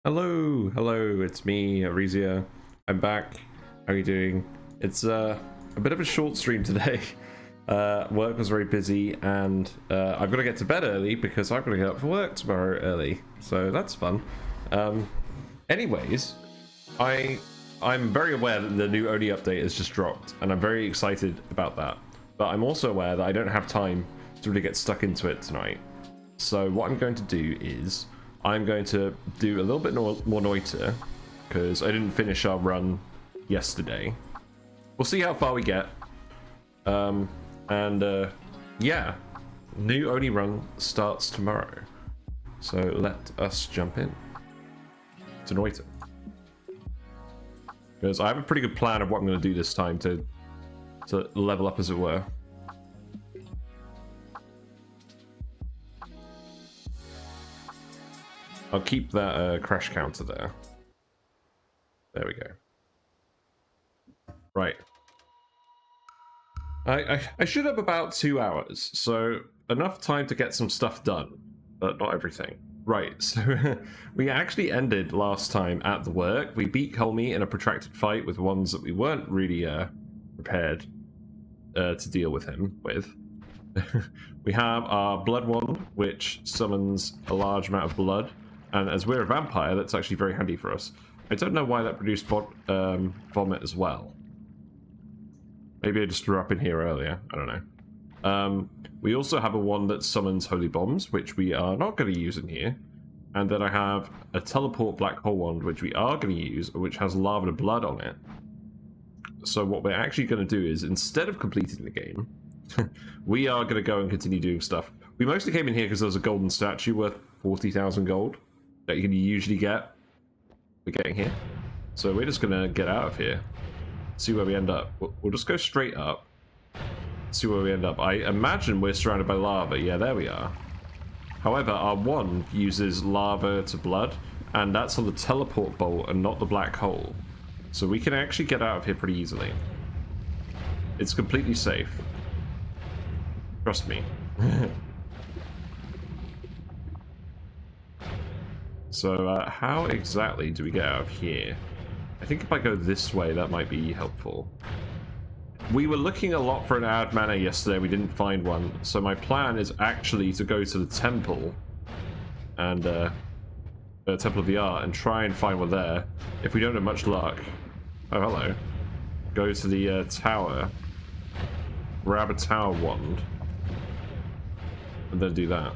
Hello, it's me, Arizia. I'm back. How are you doing? It's a bit of a short stream today. Work was very busy, and I've got to get to bed early because I've got to get up for work tomorrow early. So that's fun. Anyways, I'm very aware that the new Oni update has just dropped, and I'm very excited about that. But I'm also aware that I don't have time to really get stuck into it tonight. So what I'm going to do is I'm going to do a little bit more Noita, because I didn't finish our run yesterday. We'll see how far we get. Yeah, new Oni run starts tomorrow. So let us jump in to Noita. Because I have a pretty good plan of what I'm going to do this time to level up, as it were. I'll keep that crash counter there. There we go. Right. I should have about 2 hours, so enough time to get some stuff done, but not everything. Right, so we actually ended last time at the work. We beat Colmy in a protracted fight with ones that we weren't really prepared to deal with him with. We have our blood one, which summons a large amount of blood, and as we're a vampire, that's actually very handy for us. I don't know why that produced vomit as well. Maybe I just threw up in here earlier. I don't know. We also have a one that summons holy bombs, which we are not going to use in here. And then I have a teleport black hole wand, which we are going to use, which has lava blood on it. So what we're actually going to do is, instead of completing the game, we are going to go and continue doing stuff. We mostly came in here because there was a golden statue worth 40,000 gold that you can usually get. We're getting here. So we're just going to get out of here. See where we end up. We'll just go straight up. See where we end up. I imagine we're surrounded by lava. Yeah, there we are. However, our wand uses lava to blood, and that's on the teleport bolt and not the black hole. So we can actually get out of here pretty easily. It's completely safe. Trust me. So how exactly do we get out of here? I think if I go this way, that might be helpful. We were looking a lot for an ad mana yesterday. We didn't find one. So my plan is actually to go to the temple and Temple of the Art and try and find one there. If we don't have much luck. Oh, hello. Go to the tower. Grab a tower wand. And then do that.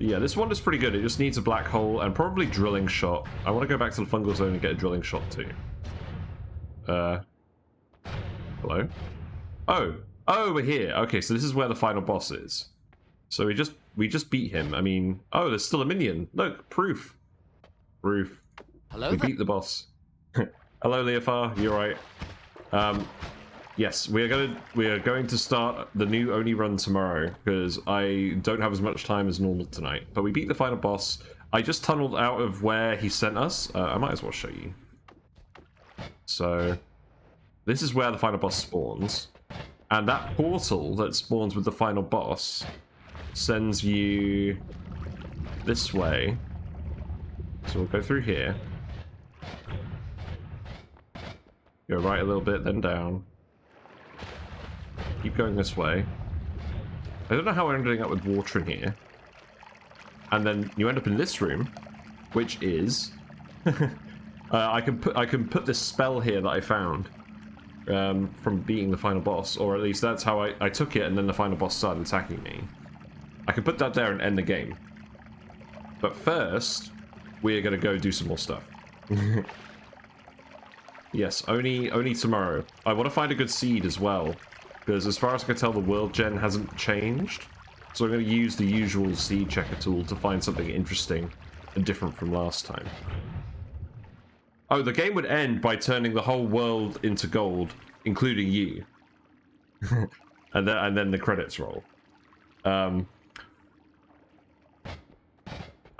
Yeah, this one is pretty good. It just needs a black hole and probably drilling shot. I want to go back to the fungal zone and get a drilling shot too. Hello? Oh, we're here. Okay, so this is where the final boss is. So we just beat him. I mean, oh, there's still a minion. Look, proof. Hello. We beat the boss. Hello, Leofar. You're right. Yes, we are going to start the new Oni run tomorrow because I don't have as much time as normal tonight. But we beat the final boss. I just tunneled out of where he sent us. I might as well show you. So this is where the final boss spawns, and that portal that spawns with the final boss sends you this way. So we'll go through here. Go right a little bit, then down. Keep going this way. I don't know how we're ending up with water in here. And then you end up in this room, which is I can put this spell here that I found from beating the final boss, or at least that's how I took it, and then the final boss started attacking me. I can put that there and end the game. But first, we're gonna go do some more stuff. Yes, only tomorrow. I want to find a good seed as well, because as far as I can tell, the world gen hasn't changed. So I'm going to use the usual seed checker tool to find something interesting and different from last time. Oh, the game would end by turning the whole world into gold, including you. and then the credits roll. I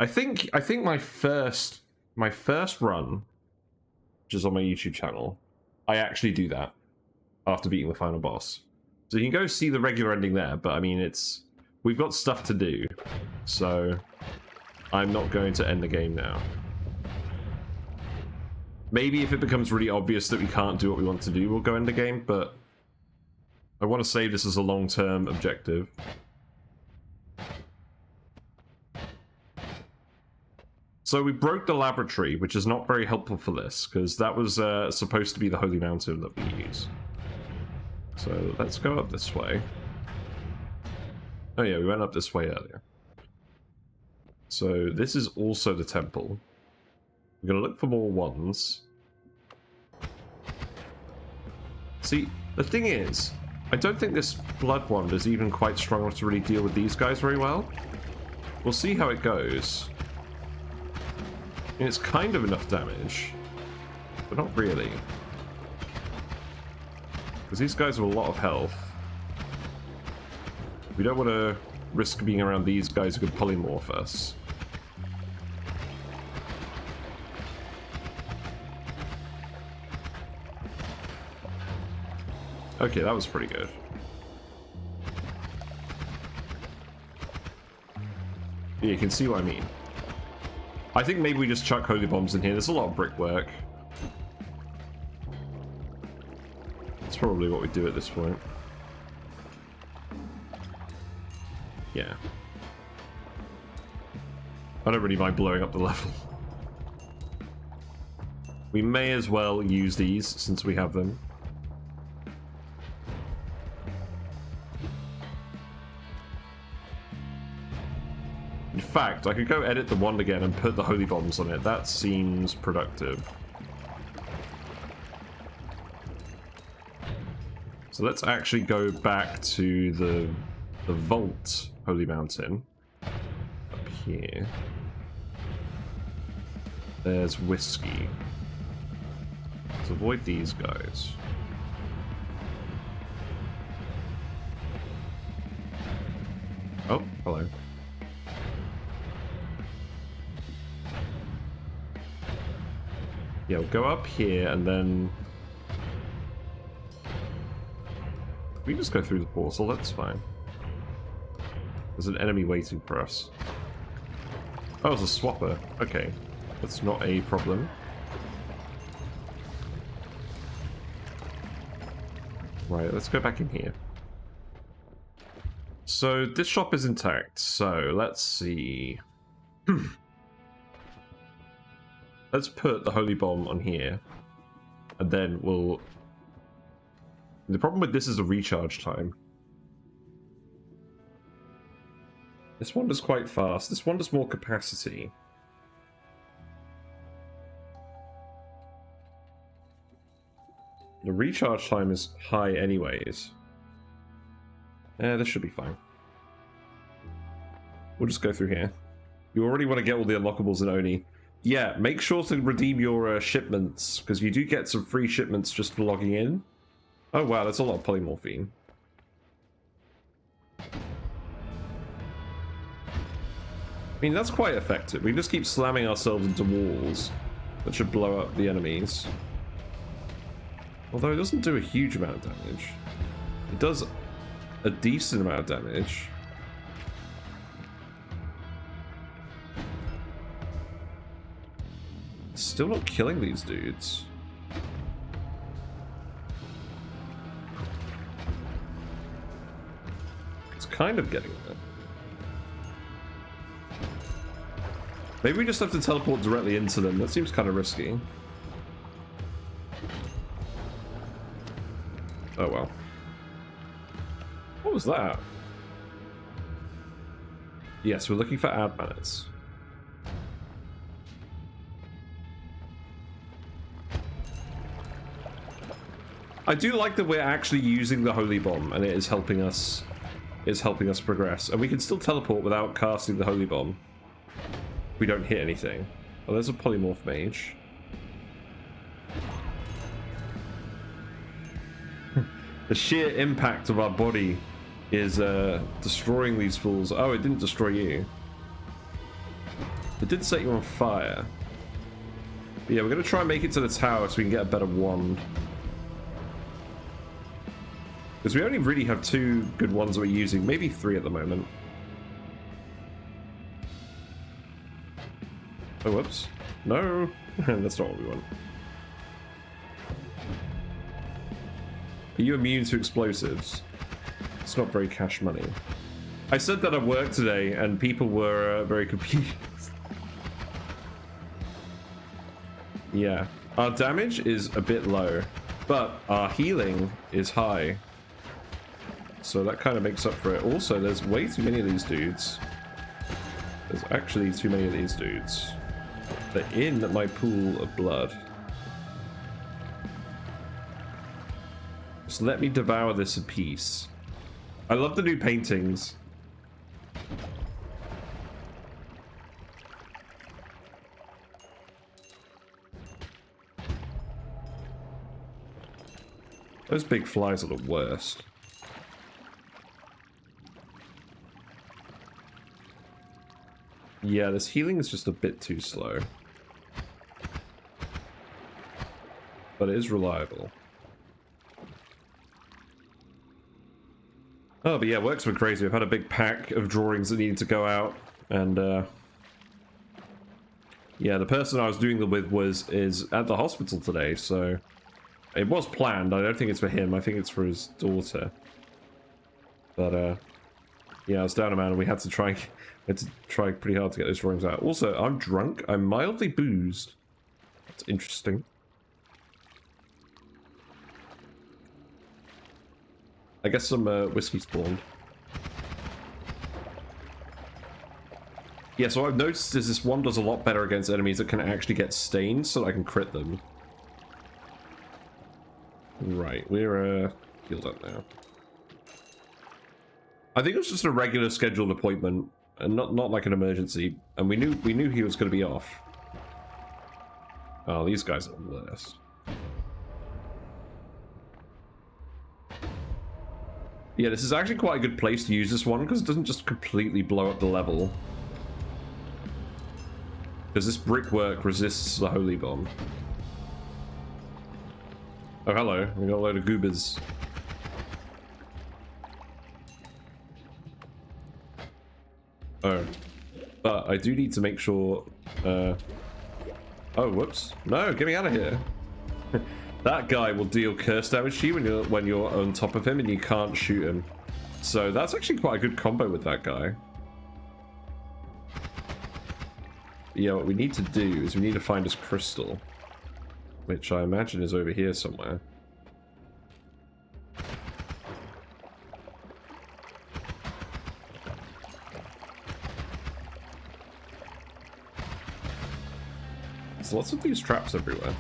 think my first run, which is on my YouTube channel, I actually do that after beating the final boss. So you can go see the regular ending there, but I mean we've got stuff to do. So I'm not going to end the game now. Maybe if it becomes really obvious that we can't do what we want to do, we'll go end the game, but I want to save this as a long-term objective. So we broke the laboratory, which is not very helpful for this, because that was supposed to be the Holy Mountain that we use. So let's go up this way. Oh yeah, we went up this way earlier. So this is also the temple. We're going to look for more ones. See, the thing is, I don't think this blood wand is even quite strong enough to really deal with these guys very well. We'll see how it goes. I mean, it's kind of enough damage, but not really. Because these guys have a lot of health. We don't want to risk being around these guys who could polymorph us. Okay, that was pretty good. Yeah, you can see what I mean. I think maybe we just chuck holy bombs in here. There's a lot of brickwork. That's probably what we do at this point. Yeah. I don't really mind blowing up the level. We may as well use these since we have them. In fact, I could go edit the wand again and put the holy bombs on it. That seems productive. So let's actually go back to the vault holy mountain. Up here. There's whiskey. Let's avoid these guys. Oh, hello. Yeah, we'll go up here and then... We just go through the portal, that's fine. There's an enemy waiting for us. Oh, it's a swapper. Okay. That's not a problem. Right, let's go back in here. So, this shop is intact, so let's see. Let's put the holy bomb on here. And then we'll... The problem with this is the recharge time. This one does quite fast. This one does more capacity. The recharge time is high anyways. Yeah, this should be fine. We'll just go through here. You already want to get all the unlockables in Oni. Yeah, make sure to redeem your shipments, because you do get some free shipments just for logging in. Oh wow, that's a lot of polymorphine. I mean, that's quite effective. We just keep slamming ourselves into walls that should blow up the enemies. Although it doesn't do a huge amount of damage. It does a decent amount of damage. Still not killing these dudes. It's kind of getting there. Maybe we just have to teleport directly into them. That seems kind of risky. Oh well. What was that? Yes, we're looking for ad banners. I do like that we're actually using the holy bomb and it is helping us progress. And we can still teleport without casting the holy bomb. We don't hit anything. Oh, there's a polymorph mage. The sheer impact of our body is destroying these fools. Oh, it didn't destroy you. It did set you on fire. But yeah, we're going to try and make it to the tower so we can get a better wand. Because we only really have 2 good ones that we're using. Maybe 3 at the moment. Oh, whoops. No! That's not what we want. Are you immune to explosives? It's not very cash money. I said that at work today, and people were very confused. Yeah. Our damage is a bit low, but our healing is high. So that kind of makes up for it. Also, there's way too many of these dudes. There's actually too many of these dudes. They're in my pool of blood. Just let me devour this in peace. I love the new paintings. Those big flies are the worst. Yeah, this healing is just a bit too slow. But it is reliable. Oh, but yeah, work's been crazy. I've had a big pack of drawings that needed to go out, and yeah, the person I was doing them with is at the hospital today, so it was planned. I don't think it's for him. I think it's for his daughter. But yeah, I was down a man, and we had to try pretty hard to get those drawings out. Also, I'm drunk. I'm mildly boozed. That's interesting. I guess some whiskey spawned. Yeah, so what I've noticed is this one does a lot better against enemies that can actually get stained, so that I can crit them. Right, we're healed up now. I think it was just a regular scheduled appointment, and not like an emergency. And we knew he was going to be off. Oh, these guys are the worst. Yeah, this is actually quite a good place to use this one, because it doesn't just completely blow up the level. Because this brickwork resists the holy bomb. Oh, hello. We got a load of goobers. Oh. But I do need to make sure... Oh, whoops. No, get me out of here. That guy will deal curse damage to you when you're on top of him and you can't shoot him. So that's actually quite a good combo with that guy. Yeah, what we need to do is we need to find his crystal. Which I imagine is over here somewhere. There's lots of these traps everywhere.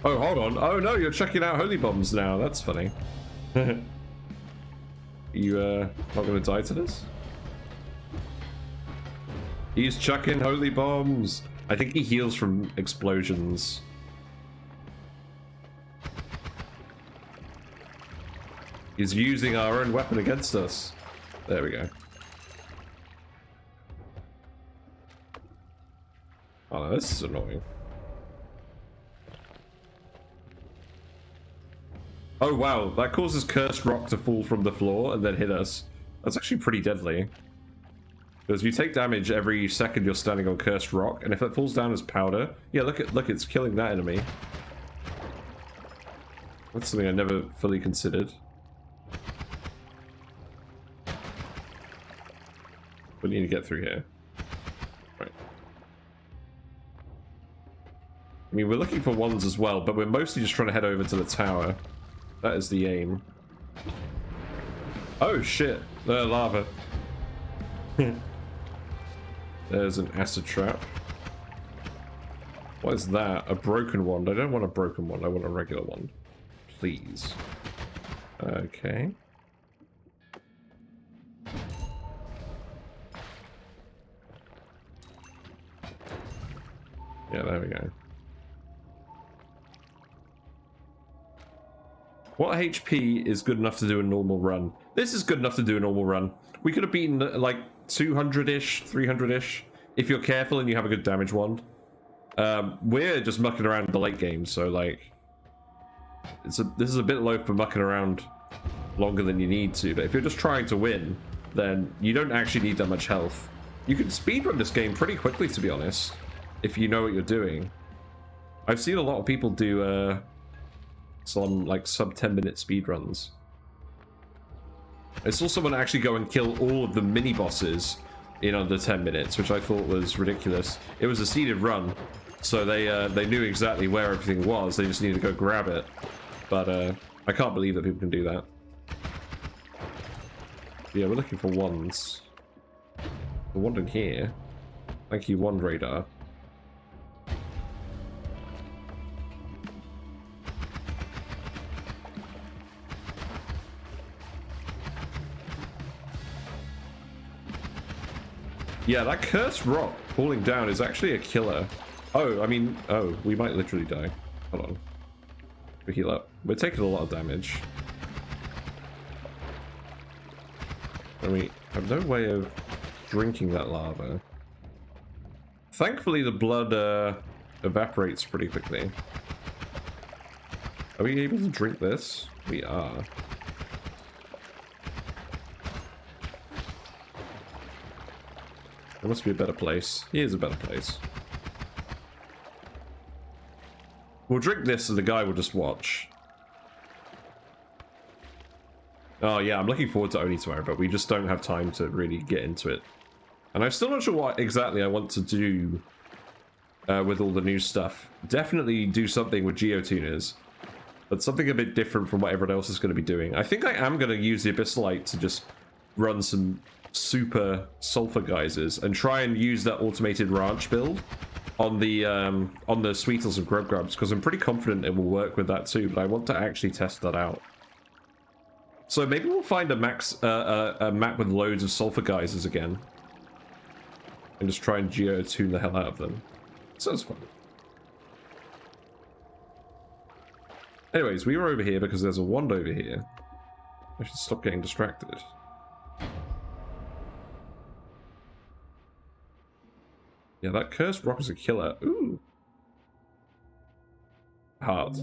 Oh, hold on. Oh no, you're checking out holy bombs now. That's funny. You, not gonna die to this? He's chucking holy bombs. I think he heals from explosions. He's using our own weapon against us. There we go. Oh, no, this is annoying. Oh wow, that causes cursed rock to fall from the floor and then hit us. That's actually pretty deadly. Because you take damage every second you're standing on cursed rock, and if it falls down as powder... Yeah, look, it's killing that enemy. That's something I never fully considered. We need to get through here. Right. I mean, we're looking for ones as well, but we're mostly just trying to head over to the tower. That is the aim. Oh shit, lava. There's an acid trap. What is that? A broken wand. I don't want a broken wand, I want a regular one. Please. Okay. Yeah, there we go. What HP is good enough to do a normal run? This is good enough to do a normal run. We could have beaten like 200-ish, 300-ish, if you're careful and you have a good damage wand. We're just mucking around in the late game, so like, this is a bit low for mucking around longer than you need to. But if you're just trying to win, then you don't actually need that much health. You can speedrun this game pretty quickly, to be honest, if you know what you're doing. I've seen a lot of people do some like sub 10-minute speedruns. I saw someone actually go and kill all of the mini bosses in under 10 minutes, which I thought was ridiculous. It was a seeded run, so they knew exactly where everything was. They just needed to go grab it. But I can't believe that people can do that. Yeah, we're looking for wands. The wand in here. Thank you, wand radar. Yeah, that cursed rock falling down is actually a killer. Oh, I mean, oh, we might literally die. Hold on. We heal up. We're taking a lot of damage. And we have no way of drinking that lava. Thankfully, the blood evaporates pretty quickly. Are we able to drink this? We are. There must be a better place. Here's a better place. We'll drink this and the guy will just watch. Oh yeah, I'm looking forward to Oni tomorrow, but we just don't have time to really get into it. And I'm still not sure what exactly I want to do with all the new stuff. Definitely do something with geotuners, but something a bit different from what everyone else is going to be doing. I think I am going to use the Abyssalite to just run some super sulfur geysers and try and use that automated ranch build on the Sweetles and Grub Grubs, because I'm pretty confident it will work with that too, but I want to actually test that out. So maybe we'll find a map with loads of sulfur geysers again and just try and geotune the hell out of them. Sounds fun. Anyways, we were over here because there's a wand over here. I should stop getting distracted. Yeah, that cursed rock is a killer. Ooh. Heart.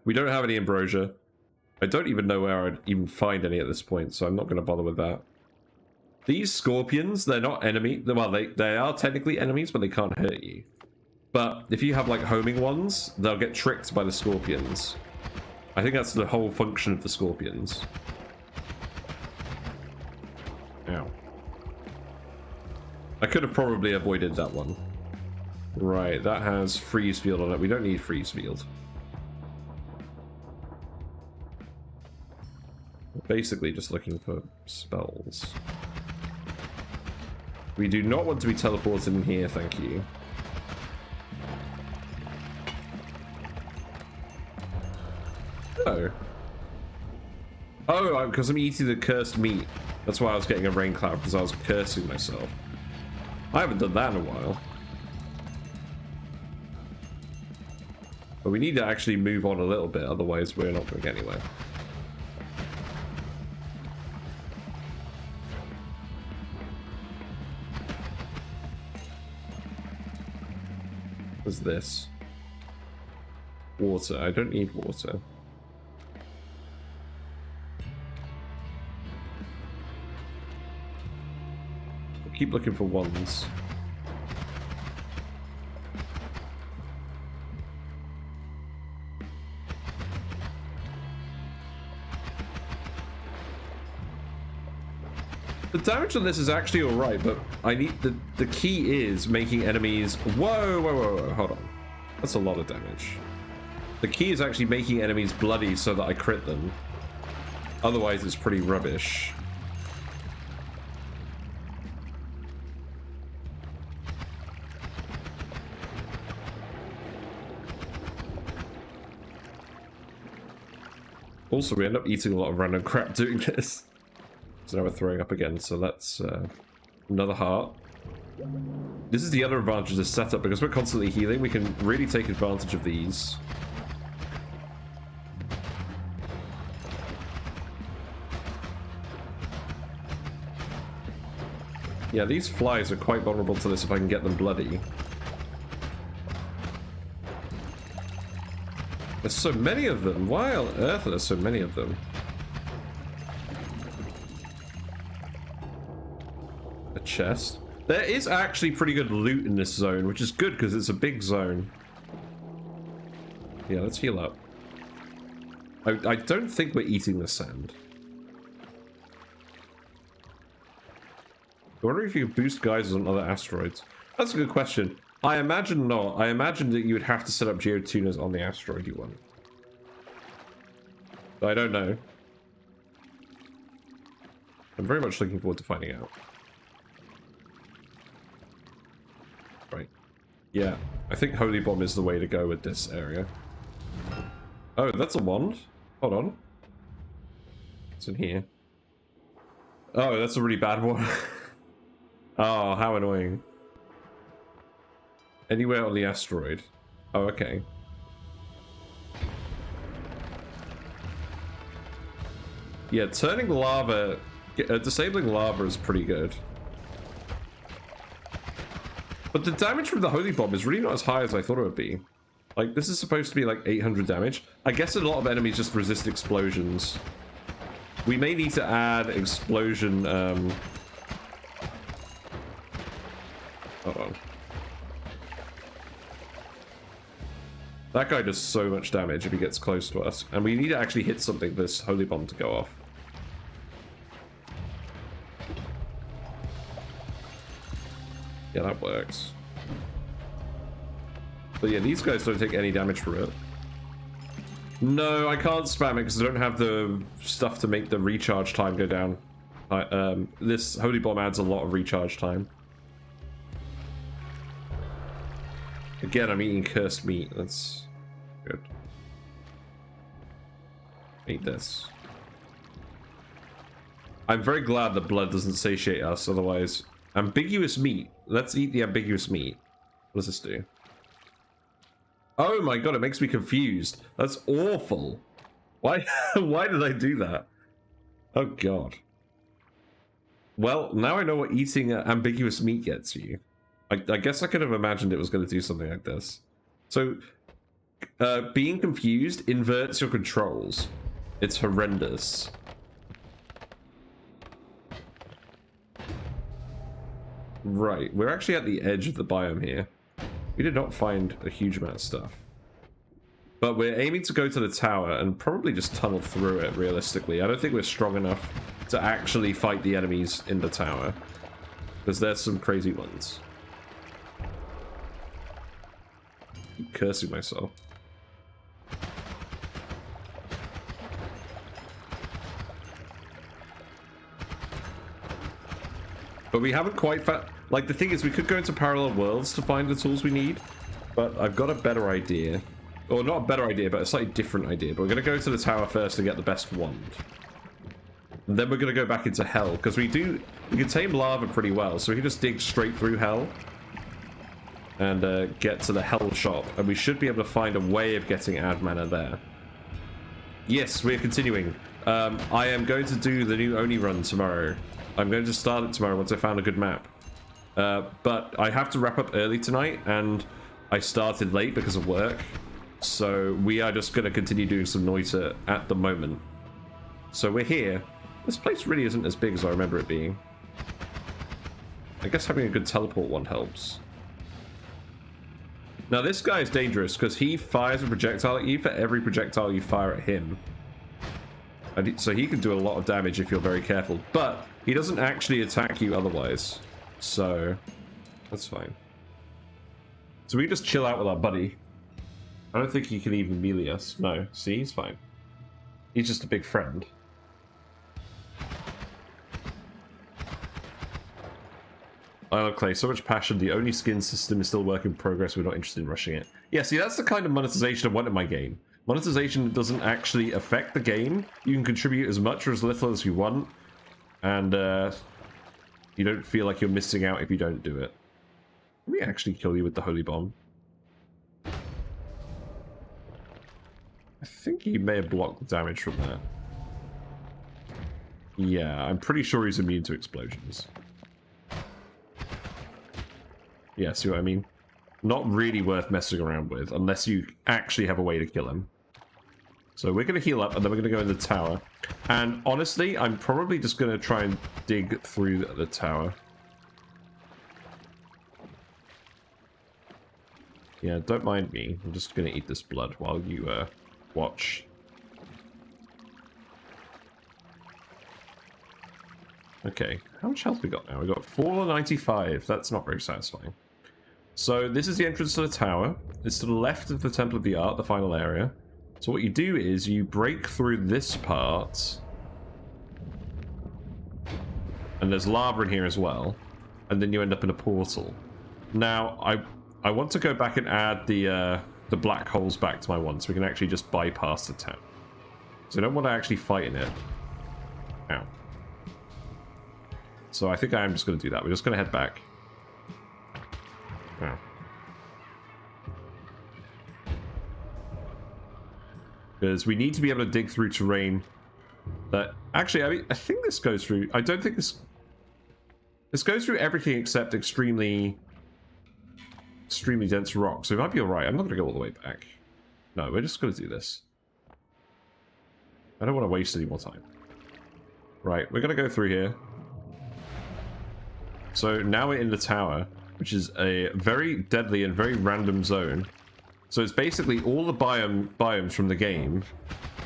We don't have any ambrosia. I don't even know where I'd even find any at this point, so I'm not going to bother with that. These scorpions, they're not enemy. Well, they are technically enemies, but they can't hurt you. But if you have, like, homing ones, they'll get tricked by the scorpions. I think that's the whole function of the scorpions. Ow. I could have probably avoided that one. Right, that has freeze field on it. We don't need freeze field. We're basically just looking for spells. We do not want to be teleported in here, thank you. Oh. Oh, because I'm eating the cursed meat. That's why I was getting a rain cloud, because I was cursing myself. I haven't done that in a while. But we need to actually move on a little bit, otherwise we're not going to get anywhere. What's this? Water. I don't need water. Keep looking for wands. The damage on this is actually alright, but I need the key is making enemies. Whoa, whoa, whoa, whoa, hold on. That's a lot of damage. The key is actually making enemies bloody so that I crit them. Otherwise, it's pretty rubbish. Also, we end up eating a lot of random crap doing this. So now we're throwing up again, so that's another heart. This is the other advantage of this setup, because we're constantly healing, we can really take advantage of these. Yeah, these flies are quite vulnerable to this if I can get them bloody. There's so many of them. Why on earth are there so many of them? A chest. There is actually pretty good loot in this zone, which is good because it's a big zone. Yeah, let's heal up. I don't think we're eating the sand. I wonder if you could boost geysers on other asteroids. That's a good question. I imagine not. I imagine that you would have to set up geotuners on the asteroid you want. But I don't know. I'm very much looking forward to finding out. Right. Yeah, I think Holy Bomb is the way to go with this area. Oh, that's a wand? Hold on. What's in here? Oh, that's a really bad one. Oh, how annoying. Anywhere on the asteroid. Oh, okay. Yeah, turning lava... disabling lava is pretty good. But the damage from the Holy Bomb is really not as high as I thought it would be. Like, this is supposed to be like 800 damage. I guess a lot of enemies just resist explosions. We may need to add explosion, Hold on. That guy does so much damage if he gets close to us. And we need to actually hit something for this Holy Bomb to go off. Yeah, that works. But yeah, these guys don't take any damage from it. No, I can't spam it because I don't have the stuff to make the recharge time go down. This Holy Bomb adds a lot of recharge time. Again, I'm eating cursed meat. That's good. Eat this. I'm very glad that blood doesn't satiate us, otherwise... Ambiguous meat. Let's eat the ambiguous meat. What does this do? Oh my god, it makes me confused. That's awful. Why why did I do that? Oh god. Well, now I know what eating ambiguous meat gets you. I guess I could have imagined it was going to do something like this. So, being confused inverts your controls. It's horrendous. Right, we're actually at the edge of the biome here. We did not find a huge amount of stuff. But we're aiming to go to the tower and probably just tunnel through it, realistically. I don't think we're strong enough to actually fight the enemies in the tower. Because there's some crazy ones. I'm cursing myself. But we haven't quite found... Like, the thing is, we could go into parallel worlds to find the tools we need. But I've got a better idea. Or not a better idea, but a slightly different idea. But we're going to go to the tower first to get the best wand. And then we're going to go back into hell. Because we can tame lava pretty well. So we can just dig straight through hell. And get to the hell shop. And we should be able to find a way of getting ad mana there. Yes, we're continuing. I am going to do the new Oni run tomorrow. I'm going to start it tomorrow once I found a good map. But I have to wrap up early tonight, and I started late because of work. So we are just going to continue doing some Noita at the moment. So we're here. This place really isn't as big as I remember it being. I guess having a good teleport one helps. Now this guy is dangerous because he fires a projectile at you for every projectile you fire at him. And so he can do a lot of damage if you're very careful. But he doesn't actually attack you otherwise. So that's fine. So we just chill out with our buddy. I don't think he can even melee us. No, see, he's fine. He's just a big friend. I love Clay. So much passion. The only skin system is still work in progress. We're not interested in rushing it. Yeah, see, that's the kind of monetization I want in my game. Monetization doesn't actually affect the game. You can contribute as much or as little as you want. And you don't feel like you're missing out if you don't do it. Let me actually kill you with the Holy Bomb. I think he may have blocked the damage from that. Yeah, I'm pretty sure he's immune to explosions. Yeah, see what I mean? Not really worth messing around with, unless you actually have a way to kill him. So we're going to heal up, and then we're going to go in the tower. And honestly, I'm probably just going to try and dig through the tower. Yeah, don't mind me. I'm just going to eat this blood while you watch. Okay, how much health we got now? We got 495. That's not very satisfying. So this is the entrance to the tower. It's to the left of the Temple of the Art, the final area. So what you do is you break through this part. And there's lava in here as well. And then you end up in a portal. Now, I want to go back and add the black holes back to my one, so we can actually just bypass the town. So I don't want to actually fight in it. Ow. So I think I am just going to do that. We're just going to head back. Ow. Because we need to be able to dig through terrain that... Actually, I think this goes through... I don't think this... This goes through everything except extremely dense rock. So it might be alright. I'm not going to go all the way back. No, we're just going to do this. I don't want to waste any more time. Right, we're going to go through here. So now we're in the tower, which is a very deadly and very random zone. So it's basically all the biomes from the game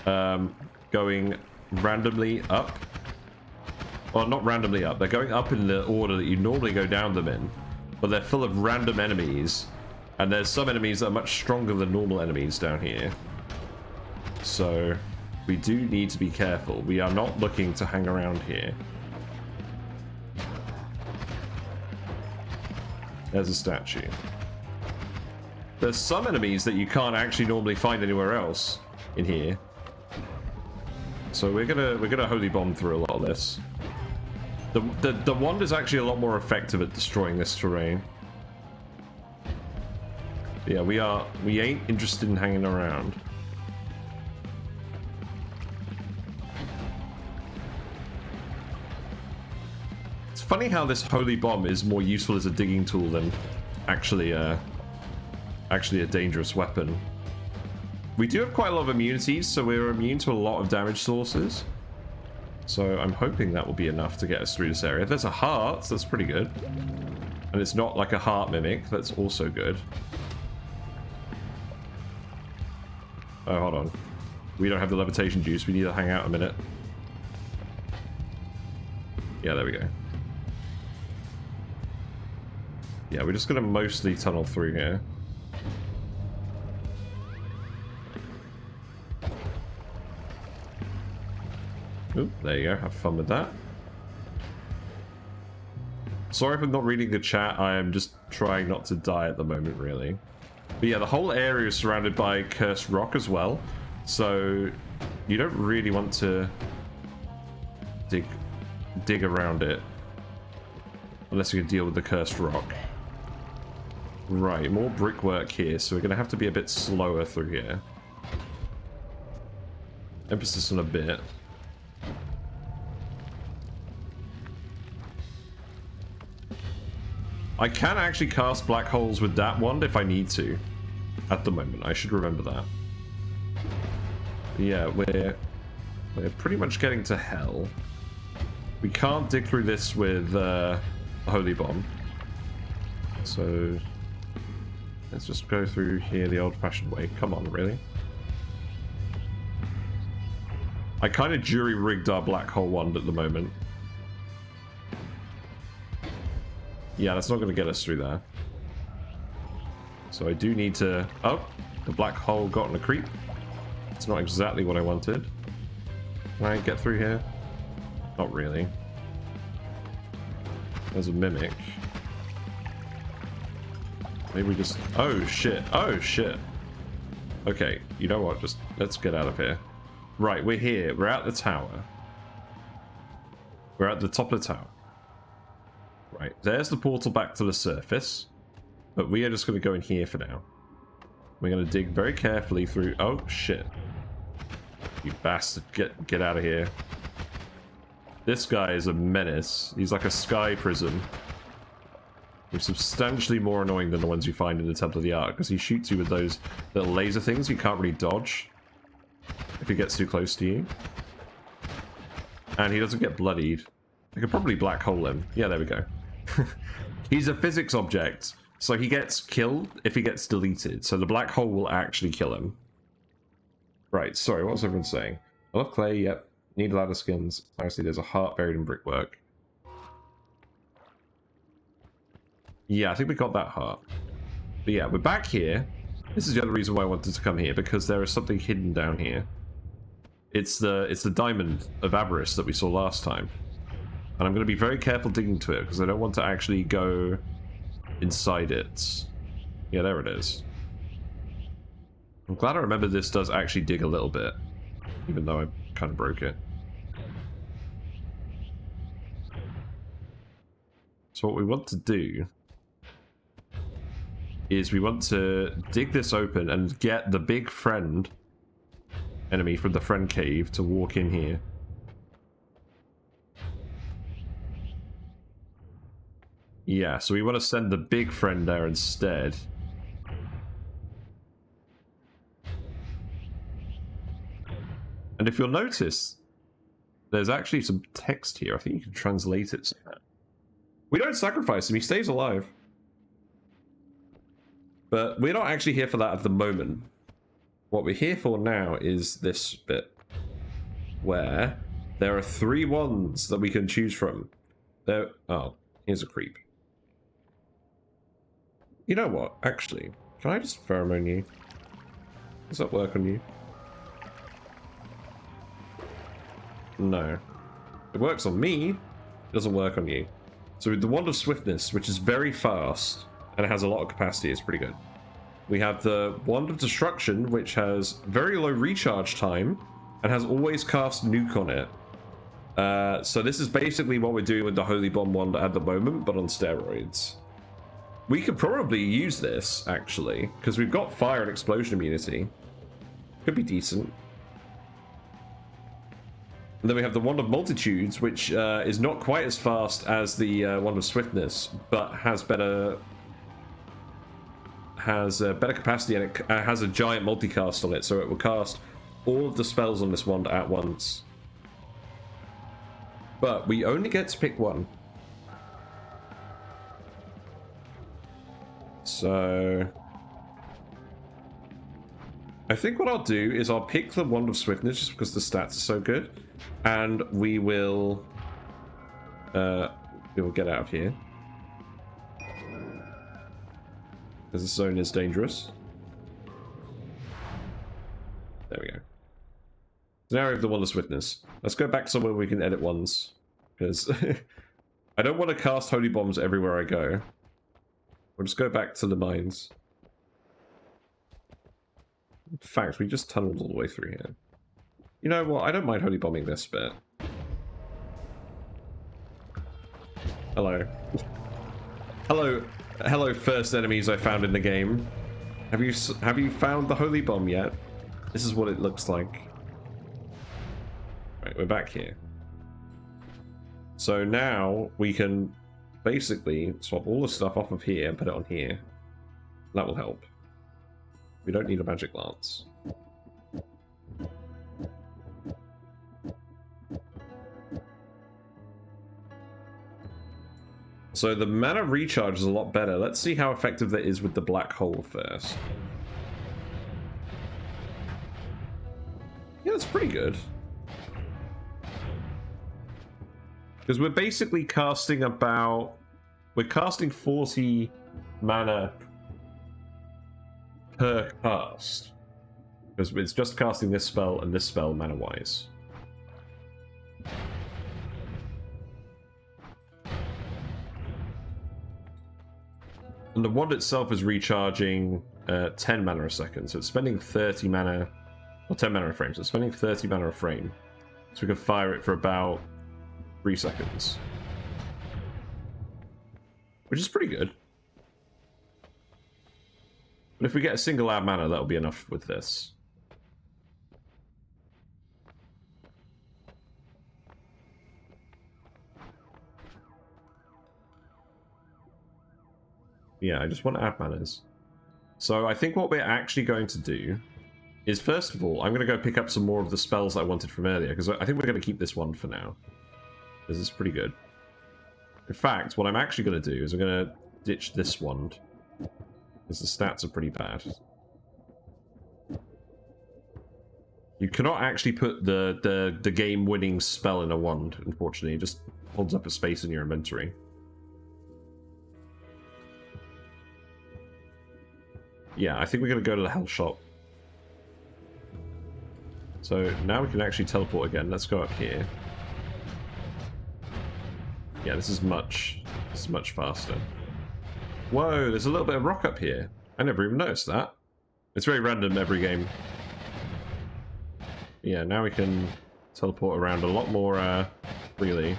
going randomly up. Well, not randomly up. They're going up in the order that you normally go down them in. But they're full of random enemies. And there's some enemies that are much stronger than normal enemies down here. So we do need to be careful. We are not looking to hang around here. There's a statue. There's some enemies that you can't actually normally find anywhere else in here. So we're gonna holy bomb through a lot of this. The wand is actually a lot more effective at destroying this terrain. Yeah, we ain't interested in hanging around. It's funny how this holy bomb is more useful as a digging tool than actually a dangerous weapon. We do have quite a lot of immunities, so we're immune to a lot of damage sources. So I'm hoping that will be enough to get us through this area. If there's a heart, that's pretty good. And it's not like a heart mimic, that's also good. Oh, hold on. We don't have the levitation juice, we need to hang out a minute. Yeah, there we go. Yeah, we're just gonna mostly tunnel through here. Oop, there you go, have fun with that. Sorry if I'm not reading the chat, I am just trying not to die at the moment, really. But yeah, the whole area is surrounded by cursed rock as well, so you don't really want to dig around it unless you can deal with the cursed rock. Right, more brickwork here, so we're going to have to be a bit slower through here. Emphasis on a bit. I can actually cast black holes with that wand if I need to. At the moment, I should remember that. Yeah, we're pretty much getting to hell. We can't dig through this with a holy bomb. So let's just go through here the old-fashioned way. Come on, really? I kind of jury-rigged our black hole wand at the moment. Yeah, that's not going to get us through there. So I do need to... Oh, the black hole got on a creep. It's not exactly what I wanted. Can I get through here? Not really. There's a mimic. Maybe we just... Oh, shit. Oh, shit. Okay, you know what? Just let's get out of here. Right, we're here. We're at the tower. We're at the top of the tower. Right, there's the portal back to the surface. But we are just going to go in here for now. We're going to dig very carefully through... Oh, shit. You bastard. Get out of here. This guy is a menace. He's like a sky prism. He's substantially more annoying than the ones you find in the Temple of the Art, because he shoots you with those little laser things you can't really dodge. if he gets too close to you. And he doesn't get bloodied. I could probably black hole him. Yeah, there we go. He's a physics object, so he gets killed if he gets deleted. So the black hole will actually kill him. Right, sorry, what was everyone saying? I love clay, yep. Need ladder skins. Obviously, there's a heart buried in brickwork. Yeah, I think we got that heart. But yeah, we're back here. This is the other reason why I wanted to come here, because there is something hidden down here. It's the diamond of avarice that we saw last time. And I'm going to be very careful digging to it, because I don't want to actually go inside it. Yeah, there it is. I'm glad I remember this does actually dig a little bit, even though I kind of broke it. So what we want to do is we want to dig this open and get the big friend enemy from the friend cave to walk in here. Yeah, so we want to send the big friend there instead. And if you'll notice, there's actually some text here. I think you can translate it. We don't sacrifice him, he stays alive. But we're not actually here for that at the moment. What we're here for now is this bit, where there are 3 wands that we can choose from. There. Oh, here's a creep. You know what? Actually, can I just pheromone you? Does that work on you? No. It works on me. It doesn't work on you. So with the Wand of Swiftness, which is very fast, and it has a lot of capacity, it's pretty good. We have the Wand of Destruction, which has very low recharge time, and has always cast nuke on it. So this is basically what we're doing with the Holy Bomb Wand at the moment, but on steroids. We could probably use this, actually, because we've got fire and explosion immunity. Could be decent. And then we have the Wand of Multitudes, which is not quite as fast as the Wand of Swiftness, but has better capacity, and it has a giant multicast on it, so it will cast all of the spells on this wand at once. But we only get to pick one. So I think what I'll do is I'll pick the Wand of Swiftness just because the stats are so good, and we will get out of here because the zone is dangerous. There we go. So now we have the Wand of Swiftness. Let's go back somewhere we can edit ones, because I don't want to cast holy bombs everywhere I go. We'll just go back to the mines. In fact, we just tunneled all the way through here. You know what? I don't mind holy bombing this bit. Hello. Hello, first enemies I found in the game. Have you found the holy bomb yet? This is what it looks like. Right, we're back here. So now we can basically swap all the stuff off of here and put it on here. That will help. We don't need a magic lance. So the mana recharge is a lot better. Let's see how effective that is with the black hole first. Yeah, that's pretty good. Because we're basically casting about... We're casting 40 mana per cast. Because it's just casting this spell and this spell mana-wise. And the wand itself is recharging 10 mana a second, so it's spending 30 mana... Or 10 mana a frame, so it's spending 30 mana a frame. So we can fire it for about 3 seconds. Which is pretty good. But if we get a single ad mana, that'll be enough with this. Yeah, I just want to add manas. So I think what we're actually going to do is, first of all, I'm going to go pick up some more of the spells that I wanted from earlier, because I think we're going to keep this one for now. This is pretty good. In fact, what I'm actually going to do is I'm going to ditch this wand, because the stats are pretty bad. You cannot actually put the game-winning spell in a wand, unfortunately. It just holds up a space in your inventory. Yeah, I think we're going to go to the Hell Shop. So now we can actually teleport again. Let's go up here. Yeah, this is much faster. Whoa, there's a little bit of rock up here. I never even noticed that. It's very random every game. Yeah, now we can teleport around a lot more freely.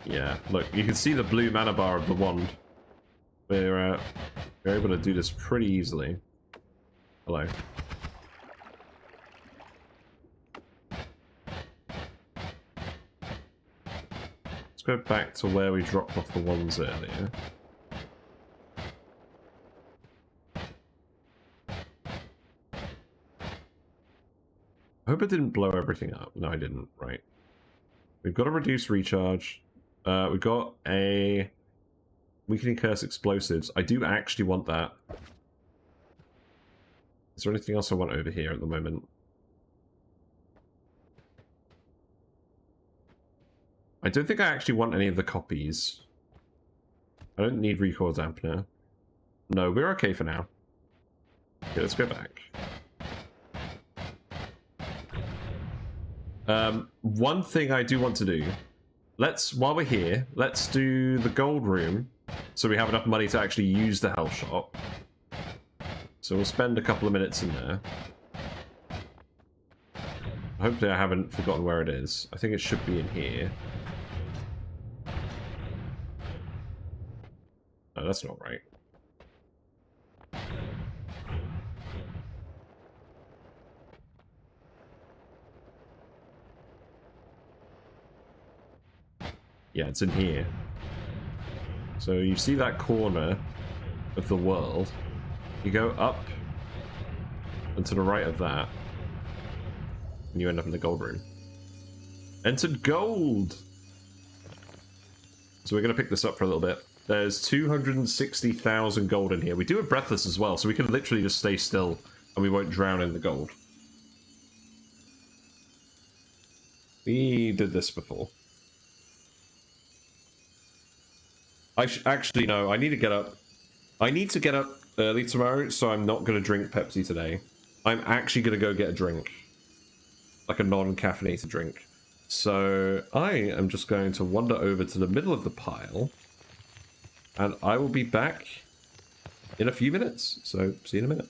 Yeah, look, you can see the blue mana bar of the wand. We're able to do this pretty easily. Hello. Let's go back to where we dropped off the wands earlier. I hope it didn't blow everything up. No, I didn't. Right. We've got a reduced recharge. We've got a weakening curse explosives. I do actually want that. Is there anything else I want over here at the moment? I don't think I actually want any of the copies. I don't need recoil dampener. No, we're okay for now. Okay, let's go back. One thing I do want to do, while we're here, let's do the gold room, so we have enough money to actually use the Hell Shop. So we'll spend a couple of minutes in there. Hopefully I haven't forgotten where it is. I think it should be in here. No, that's not right. Yeah, it's in here. So you see that corner of the world. You go up and to the right of that, and you end up in the gold room. Entered gold! So we're going to pick this up for a little bit. There's 260,000 gold in here. We do have Breathless as well, so we can literally just stay still and we won't drown in the gold. We did this before. Actually, no, I need to get up. I need to get up early tomorrow, so I'm not going to drink Pepsi today. I'm actually going to go get a drink. Like a non-caffeinated drink. So I am just going to wander over to the middle of the pile. And I will be back in a few minutes. So see you in a minute.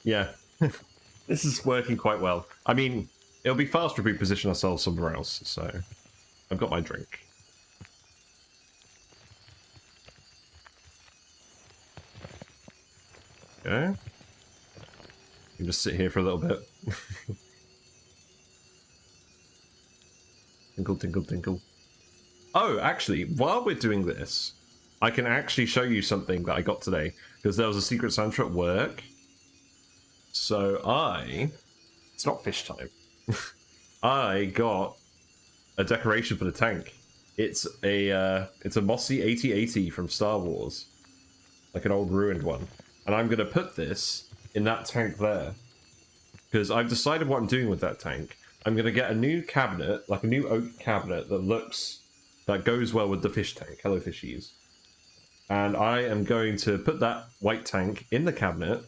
Yeah. This is working quite well. I mean, it'll be faster if we position ourselves somewhere else, so... I've got my drink. Okay. You can just sit here for a little bit. Tinkle, tinkle, tinkle. Oh, actually, while we're doing this, I can actually show you something that I got today. Because there was a Secret Santa at work. So it's not fish time. I got a decoration for the tank. It's a mossy 8080 from Star Wars. Like an old ruined one. And I'm going to put this in that tank there. Because I've decided what I'm doing with that tank. I'm going to get a new cabinet, like a new oak cabinet that goes well with the fish tank. Hello, fishies. And I am going to put that white tank in the cabinet.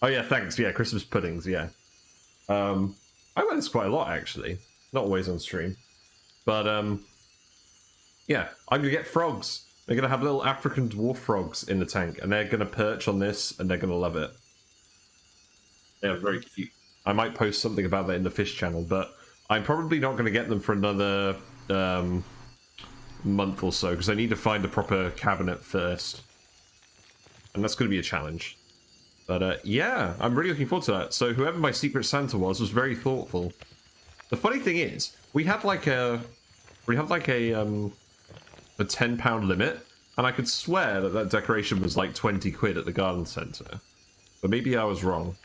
Oh yeah, thanks. Yeah, Christmas puddings, yeah. I wear this quite a lot, actually. Not always on stream. But, yeah, I'm going to get frogs. They're going to have little African dwarf frogs in the tank, and they're going to perch on this, and they're going to love it. They're very cute. I might post something about that in the fish channel, but I'm probably not going to get them for another month or so, because I need to find a proper cabinet first. And that's going to be a challenge. But yeah, I'm really looking forward to that. So whoever my Secret Santa was very thoughtful. The funny thing is, we had like a £10 limit, and I could swear that that decoration was like 20 quid at the garden centre. But maybe I was wrong.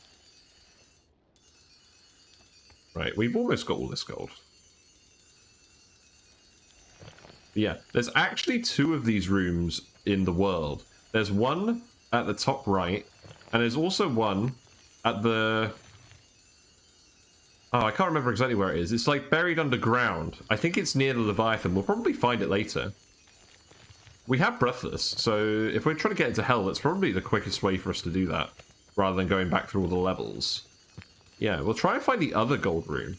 Right, we've almost got all this gold. But yeah, there's actually 2 of these rooms in the world. There's one at the top right, and there's also one at the... Oh, I can't remember exactly where it is. It's like buried underground. I think it's near the Leviathan. We'll probably find it later. We have Breathless, so if we're trying to get into hell, that's probably the quickest way for us to do that, rather than going back through all the levels. Yeah, we'll try and find the other gold room.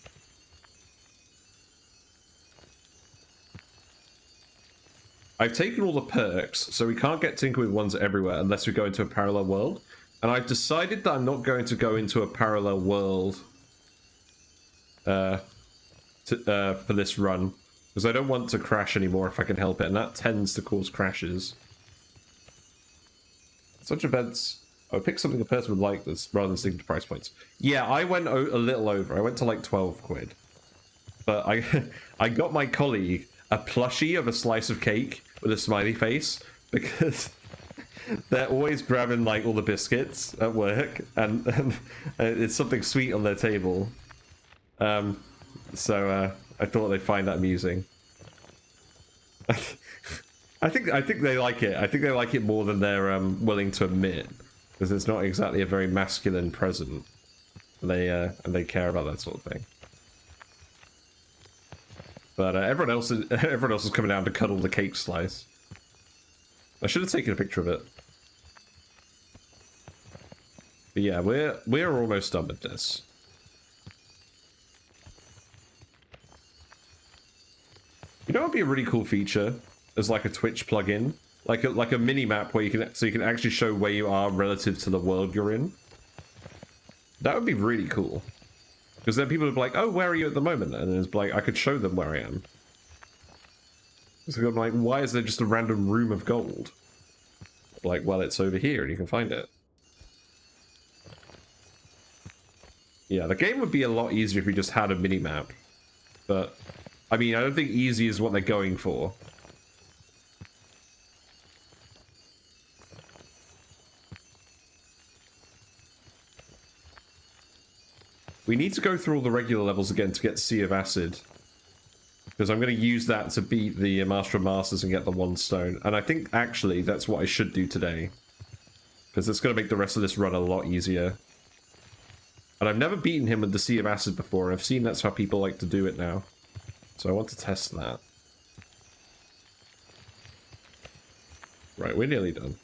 I've taken all the perks, so we can't get Tinker with ones everywhere unless we go into a parallel world. And I've decided that I'm not going to go into a parallel world for this run. Because I don't want to crash anymore if I can help it, and that tends to cause crashes. Such events... Oh, pick something a person would like this rather than sticking to price points. Yeah, I went a little over. I went to like 12 quid. But I got my colleague a plushie of a slice of cake with a smiley face because they're always grabbing like all the biscuits at work and it's something sweet on their table. So I thought they'd find that amusing. I think they like it. I think they like it more than they're willing to admit. Because it's not exactly a very masculine present. And they care about that sort of thing. But everyone else is coming down to cuddle the cake slice. I should have taken a picture of it. But yeah, we're almost done with this. You know what would be a really cool feature as like a Twitch plugin? Like a mini map where you can actually show where you are relative to the world you're in. That would be really cool. Because then people would be like, "Oh, where are you at the moment?" And it's like I could show them where I am. So I'm like, why is there just a random room of gold? Like, well, it's over here and you can find it. Yeah, the game would be a lot easier if we just had a mini map. But I mean, I don't think easy is what they're going for. We need to go through all the regular levels again to get Sea of Acid. Because I'm going to use that to beat the Master of Masters and get the 1 stone. And I think, actually, that's what I should do today. Because it's going to make the rest of this run a lot easier. And I've never beaten him with the Sea of Acid before. I've seen that's how people like to do it now. So I want to test that. Right, we're nearly done.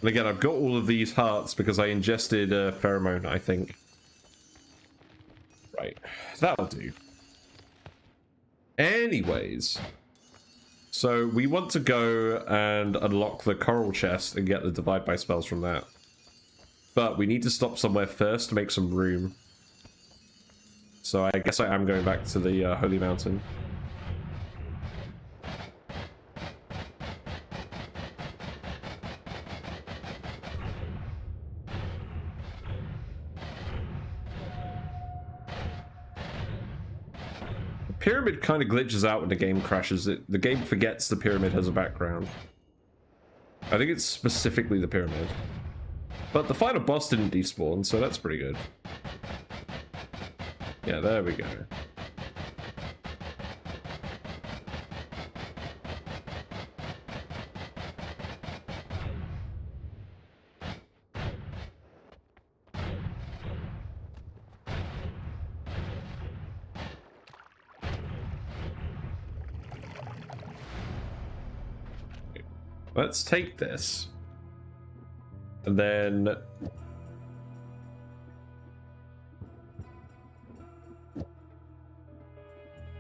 And again, I've got all of these hearts because I ingested a pheromone, I think. Right, that'll do. Anyways, So we want to go and unlock the coral chest and get the divide by spells from that. But we need to stop somewhere first to make some room. So I guess I am going back to the Holy Mountain. The pyramid kind of glitches out when the game crashes. The game forgets the pyramid has a background. I think it's specifically the pyramid. But the final boss didn't despawn, so that's pretty good. Yeah, there we go. Let's take this. And then...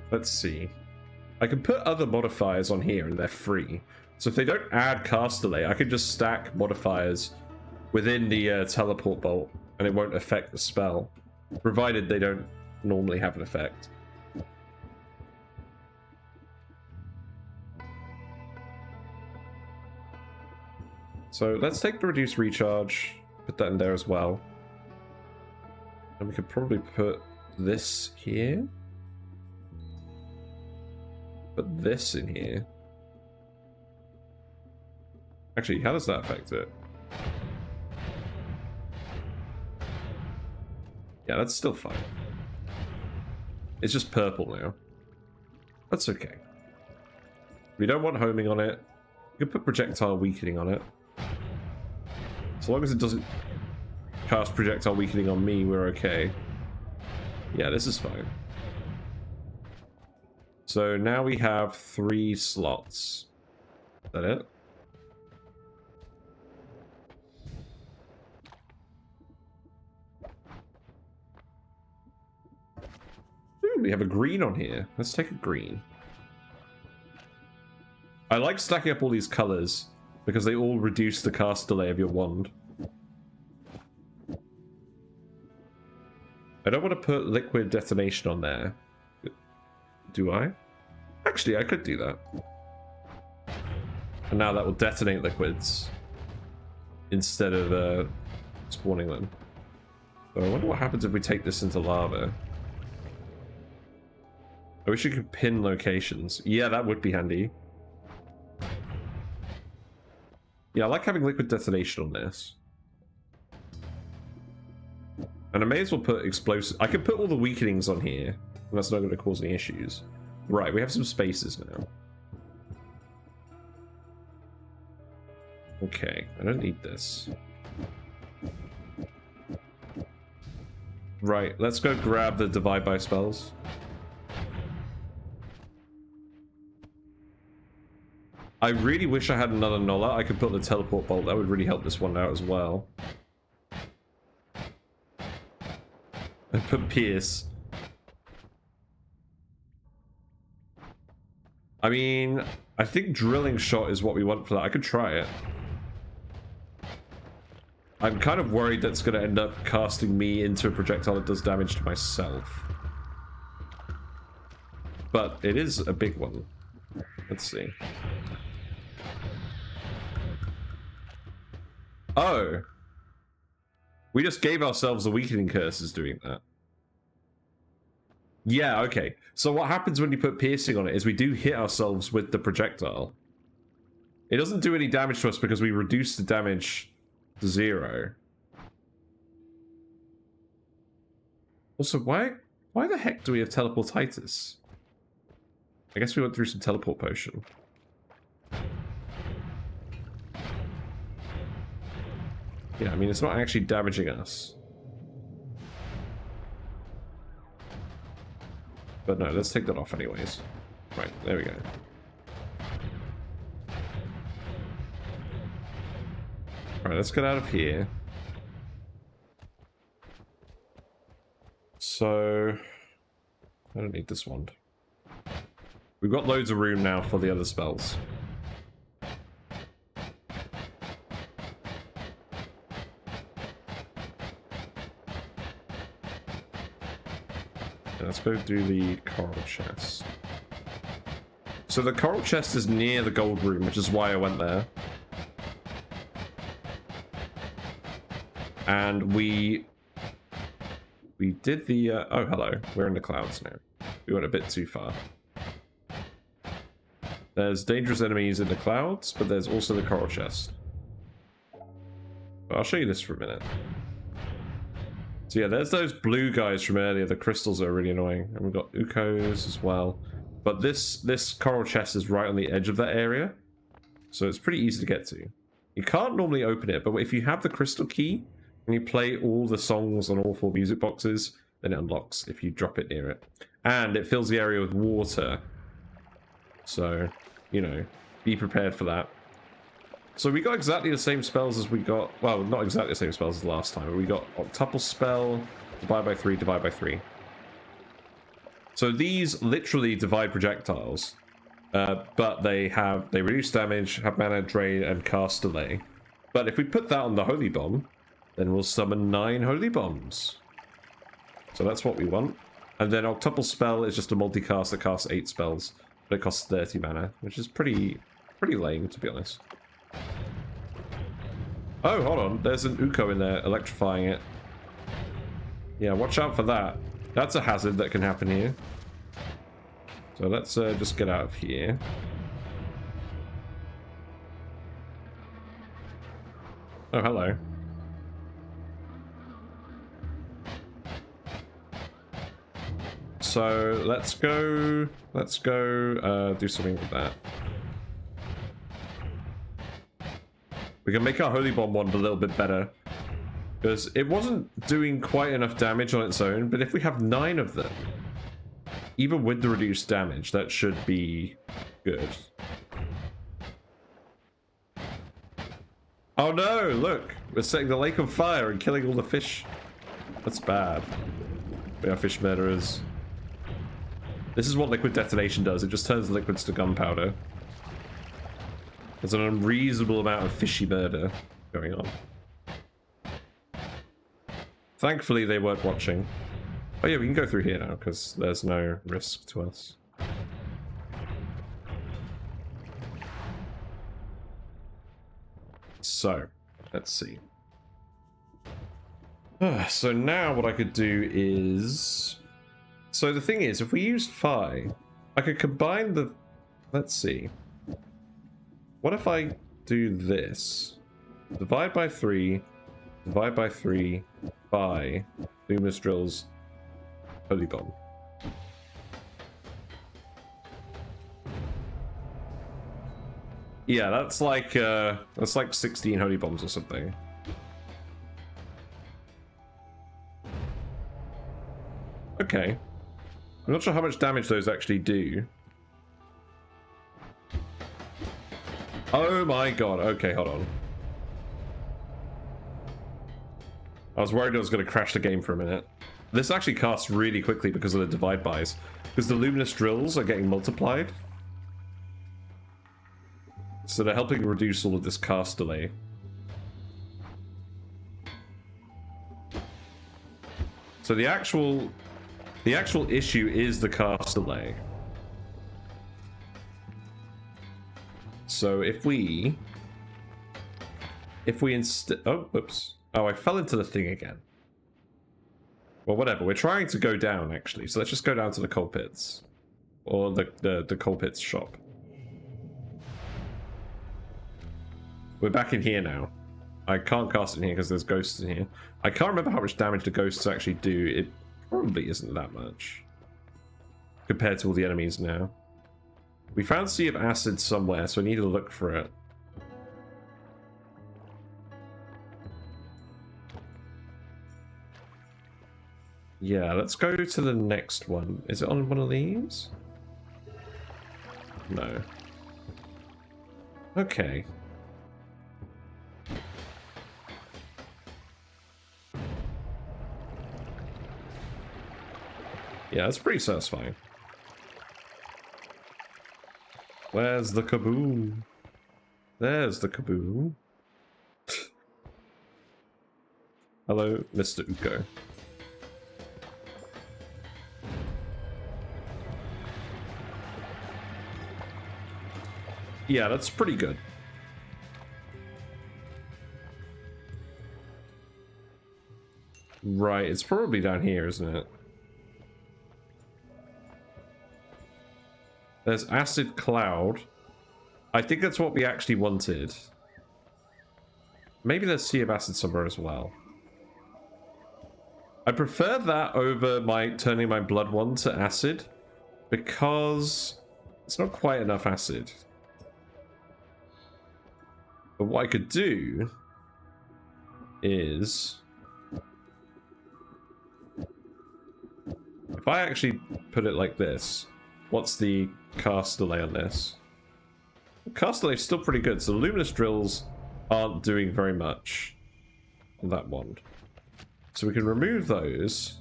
let's see. I can put other modifiers on here and they're free. So if they don't add cast delay, I can just stack modifiers within the teleport bolt and it won't affect the spell. Provided they don't normally have an effect. So let's take the reduced recharge, put that in there as well. And we could probably put this here. Put this in here. Actually, how does that affect it? Yeah, that's still fine. It's just purple now. That's okay. We don't want homing on it. We can put projectile weakening on it. As long as it doesn't cast projectile weakening on me, we're okay. Yeah, this is fine. So now we have 3 slots. Is that it? Ooh, we have a green on here. Let's take a green. I like stacking up all these colors because they all reduce the cast delay of your wand. I don't want to put liquid detonation on there. Do I? Actually, I could do that. And now that will detonate liquids instead of spawning them. So I wonder what happens if we take this into lava. I wish you could pin locations. Yeah, that would be handy. Yeah, I like having liquid detonation on this. And I may as well put explosive. I could put all the weakenings on here. And that's not going to cause any issues. Right, we have some spaces now. Okay, I don't need this. Right, let's go grab the divide by spells. I really wish I had another Nolla. I could put the teleport bolt. That would really help this one out as well. I put Pierce. I mean, I think drilling shot is what we want for that. I could try it. I'm kind of worried that's going to end up casting me into a projectile that does damage to myself. But it is a big one. Let's see. Oh. We just gave ourselves a weakening curses doing that. Yeah, okay. So what happens when you put piercing on it is we do hit ourselves with the projectile. It doesn't do any damage to us because we reduce the damage to 0. Also, why the heck do we have teleportitis? I guess we went through some teleport potion. Yeah, I mean, it's not actually damaging us. But no, let's take that off anyways. Right, there we go. Alright, let's get out of here. So... I don't need this wand. We've got loads of room now for the other spells. Let's go do the coral chest. So the coral chest is near the gold room, which is why I went there. And we did the... oh, hello. We're in the clouds now. We went a bit too far. There's dangerous enemies in the clouds, but there's also the coral chest. But I'll show you this for a minute. So yeah, there's those blue guys from earlier. The crystals are really annoying. And we've got Ukos as well. But this coral chest is right on the edge of that area. So it's pretty easy to get to. You can't normally open it, but if you have the crystal key and you play all the songs on all 4 music boxes, then it unlocks if you drop it near it. And it fills the area with water. So, you know, be prepared for that. So we got exactly the same spells as we got... Well, not exactly the same spells as last time, but we got Octuple Spell, Divide by 3, Divide by 3. So these literally divide projectiles, but they reduce damage, have mana drain, and cast delay. But if we put that on the Holy Bomb, then we'll summon 9 Holy Bombs. So that's what we want. And then Octuple Spell is just a multicast that casts 8 spells, but it costs 30 mana, which is pretty lame, to be honest. Oh, hold on. There's an Uko in there electrifying it. Yeah, watch out for that. That's a hazard that can happen here. So let's just get out of here. Oh, hello. So let's go do something with that. We can make our Holy Bomb wand a little bit better. Because it wasn't doing quite enough damage on its own, but if we have 9 of them, even with the reduced damage, that should be good. Oh no, look! We're setting the lake on fire and killing all the fish. That's bad. We are fish murderers. This is what liquid detonation does. It just turns liquids to gunpowder. There's an unreasonable amount of fishy murder going on. Thankfully, they weren't watching. Oh yeah, we can go through here now, because there's no risk to us. So, let's see. So now what I could do is... So the thing is, if we used Phi, I could combine the... Let's see. What if I do this? Divide by 3, divide by 3, by Luminous Drills, Holy Bomb. Yeah, that's like 16 Holy Bombs or something. Okay. I'm not sure how much damage those actually do. Oh my god, okay, hold on. I was worried I was going to crash the game for a minute. This actually casts really quickly because of the divide buys. Because the luminous drills are getting multiplied. So they're helping reduce all of this cast delay. So the actual issue is the cast delay. So if we instead... Oh, whoops. Oh, I fell into the thing again. Well, whatever. We're trying to go down, actually. So let's just go down to the coal pits. Or the coal pits shop. We're back in here now. I can't cast it in here because there's ghosts in here. I can't remember how much damage the ghosts actually do. It probably isn't that much. Compared to all the enemies now. We found Sea of Acid somewhere, so I need to look for it. Yeah, let's go to the next one. Is it on one of these? No. Okay. Yeah, that's pretty satisfying. Where's the kaboom? There's the kaboom. Hello, Mr. Uko. Yeah, that's pretty good. Right, it's probably down here, isn't it? There's acid cloud. I think that's what we actually wanted. Maybe there's sea of acid somewhere as well. I prefer that over turning my blood one to acid because it's not quite enough acid. But what I could do is, if I actually put it like this, what's the cast delay on this? The cast delay is still pretty good, so the luminous drills aren't doing very much on that wand. So we can remove those.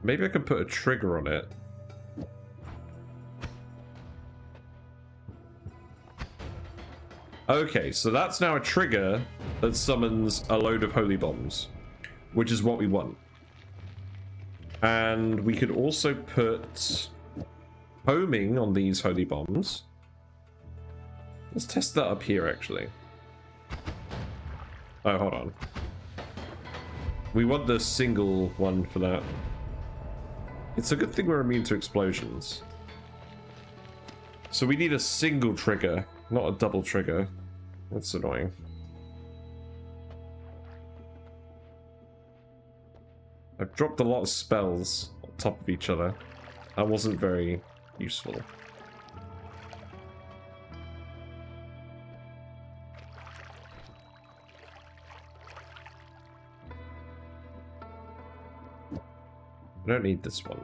Maybe I can put a trigger on it. Okay, so that's now a trigger that summons a load of holy bombs, which is what we want. And we could also put homing on these holy bombs. Let's test that up here, actually. Oh, hold on. We want the single one for that. It's a good thing we're immune to explosions. So we need a single trigger, not a double trigger. That's annoying. I've dropped a lot of spells on top of each other. That wasn't very useful. I don't need this one.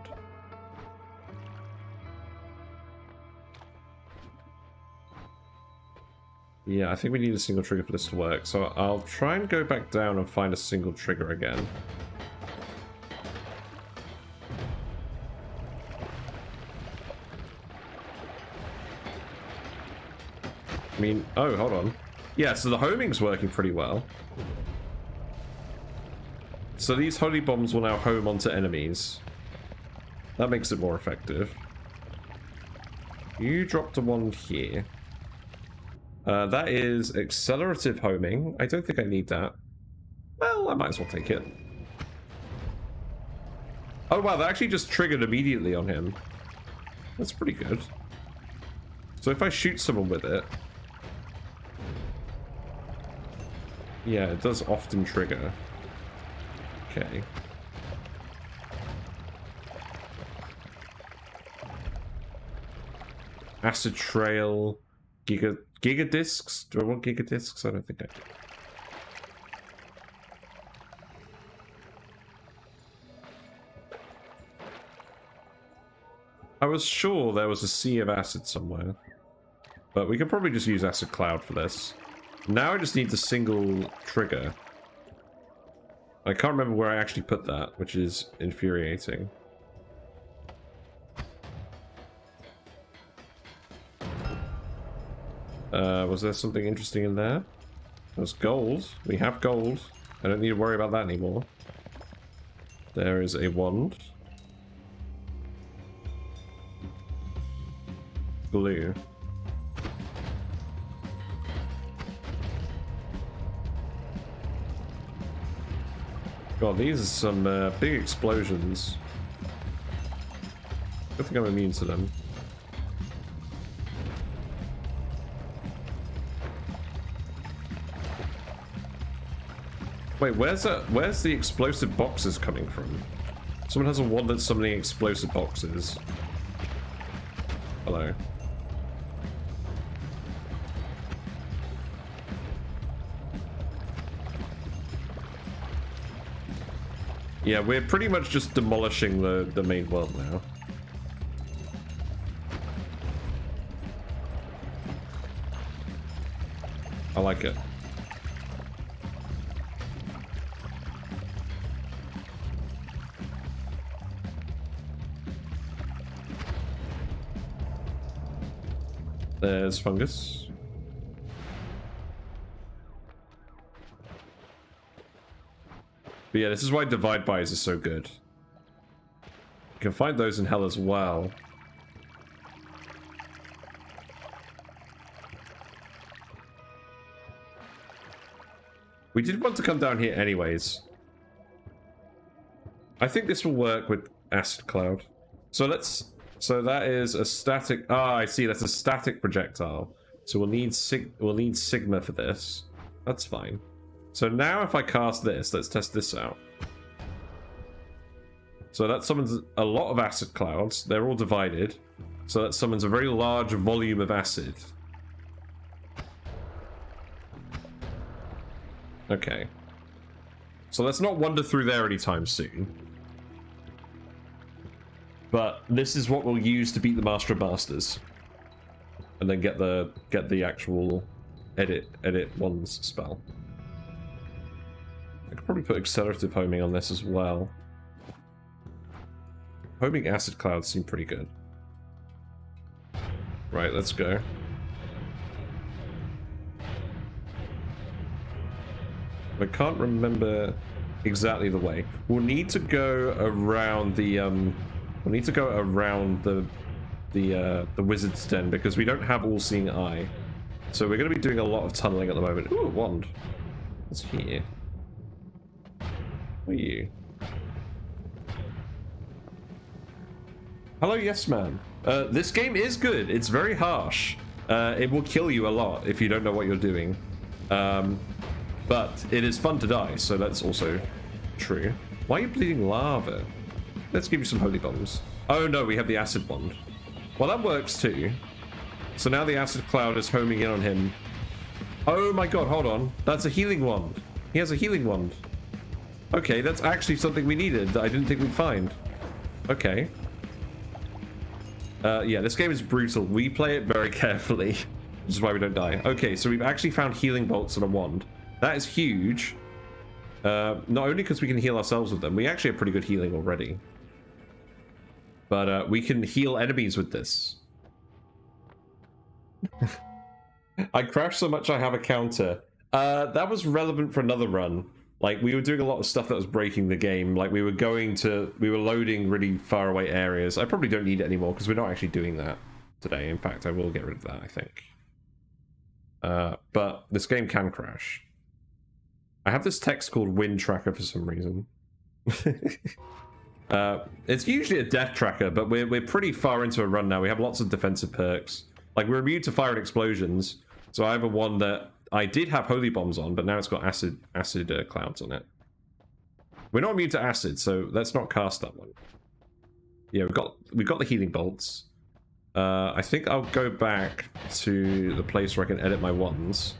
Yeah, I think we need a single trigger for this to work, so I'll try and go back down and find a single trigger again. I mean, oh, hold on. Yeah, so the homing's working pretty well. So these holy bombs will now home onto enemies. That makes it more effective. You dropped a one here. That is accelerative homing. I don't think I need that. Well, I might as well take it. Oh wow, that actually just triggered immediately on him. That's pretty good. So if I shoot someone with it... Yeah, it does often trigger. Okay. Acid Trail... Giga discs? Do I want giga discs? I don't think I do. I was sure there was a sea of acid somewhere. But we could probably just use acid cloud for this. Now I just need the single trigger. I can't remember where I actually put that, which is infuriating. Was there something interesting in there? There's gold. We have gold. I don't need to worry about that anymore. There is a wand. Glue. God, these are some big explosions. I think I'm immune to them. Wait, where's the explosive boxes coming from? Someone has a wand that's summoning explosive boxes. Hello. Yeah, we're pretty much just demolishing the main world now. I like it. There's fungus. But yeah, this is why divide buys are so good. You can find those in hell as well. We did want to come down here anyways. I think this will work with acid cloud. So that is a static. Ah, I see. That's a static projectile. So we'll need sigma for this. That's fine. So now if I cast this, let's test this out. So that summons a lot of acid clouds. They're all divided. So that summons a very large volume of acid. Okay. So let's not wander through there anytime soon. But this is what we'll use to beat the Master of Masters. And then get the actual edit ones spell. I could probably put accelerative homing on this as well. Homing acid clouds seem pretty good. Right, let's go. I can't remember exactly the way. We'll need to go around the the wizard's den because we don't have all-seeing eye. So we're going to be doing a lot of tunneling at the moment. Ooh, a wand. What's here? Who are you? Hello, yes, man. This game is good. It's very harsh. It will kill you a lot if you don't know what you're doing. But it is fun to die, so that's also true. Why are you bleeding lava? Let's give you some holy bombs. Oh no, we have the acid wand. Well, that works too. So now the acid cloud is homing in on him. Oh my god, hold on. That's a healing wand. He has a healing wand. Okay, that's actually something we needed that I didn't think we'd find. Okay. Yeah, this game is brutal. We play it very carefully, which is why we don't die. Okay, so we've actually found healing bolts and a wand. That is huge. Not only because we can heal ourselves with them, we actually have pretty good healing already. But we can heal enemies with this. I crashed so much I have a counter. That was relevant for another run. Like, we were doing a lot of stuff that was breaking the game. Like, we were loading really far away areas. I probably don't need it anymore because we're not actually doing that today. In fact, I will get rid of that, I think. But this game can crash. I have this text called Wind Tracker for some reason. It's usually a death tracker, but we're pretty far into a run now. We have lots of defensive perks. Like, we're immune to fire and explosions. So I have a one that I did have holy bombs on, but now it's got acid clouds on it. We're not immune to acid, so let's not cast that one. Yeah, we've got the healing bolts. I think I'll go back to the place where I can edit my wands.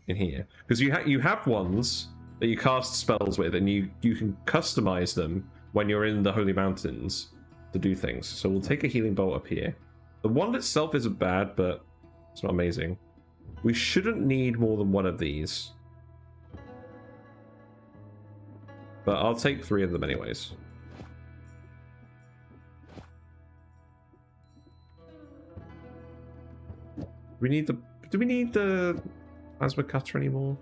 In here, because you have wands that you cast spells with, and you can customize them when you're in the Holy Mountains to do things. So we'll take a healing bolt up here. The wand itself isn't bad, but it's not amazing. We shouldn't need more than one of these, but I'll take 3 of them anyways. Do we need the plasma cutter anymore?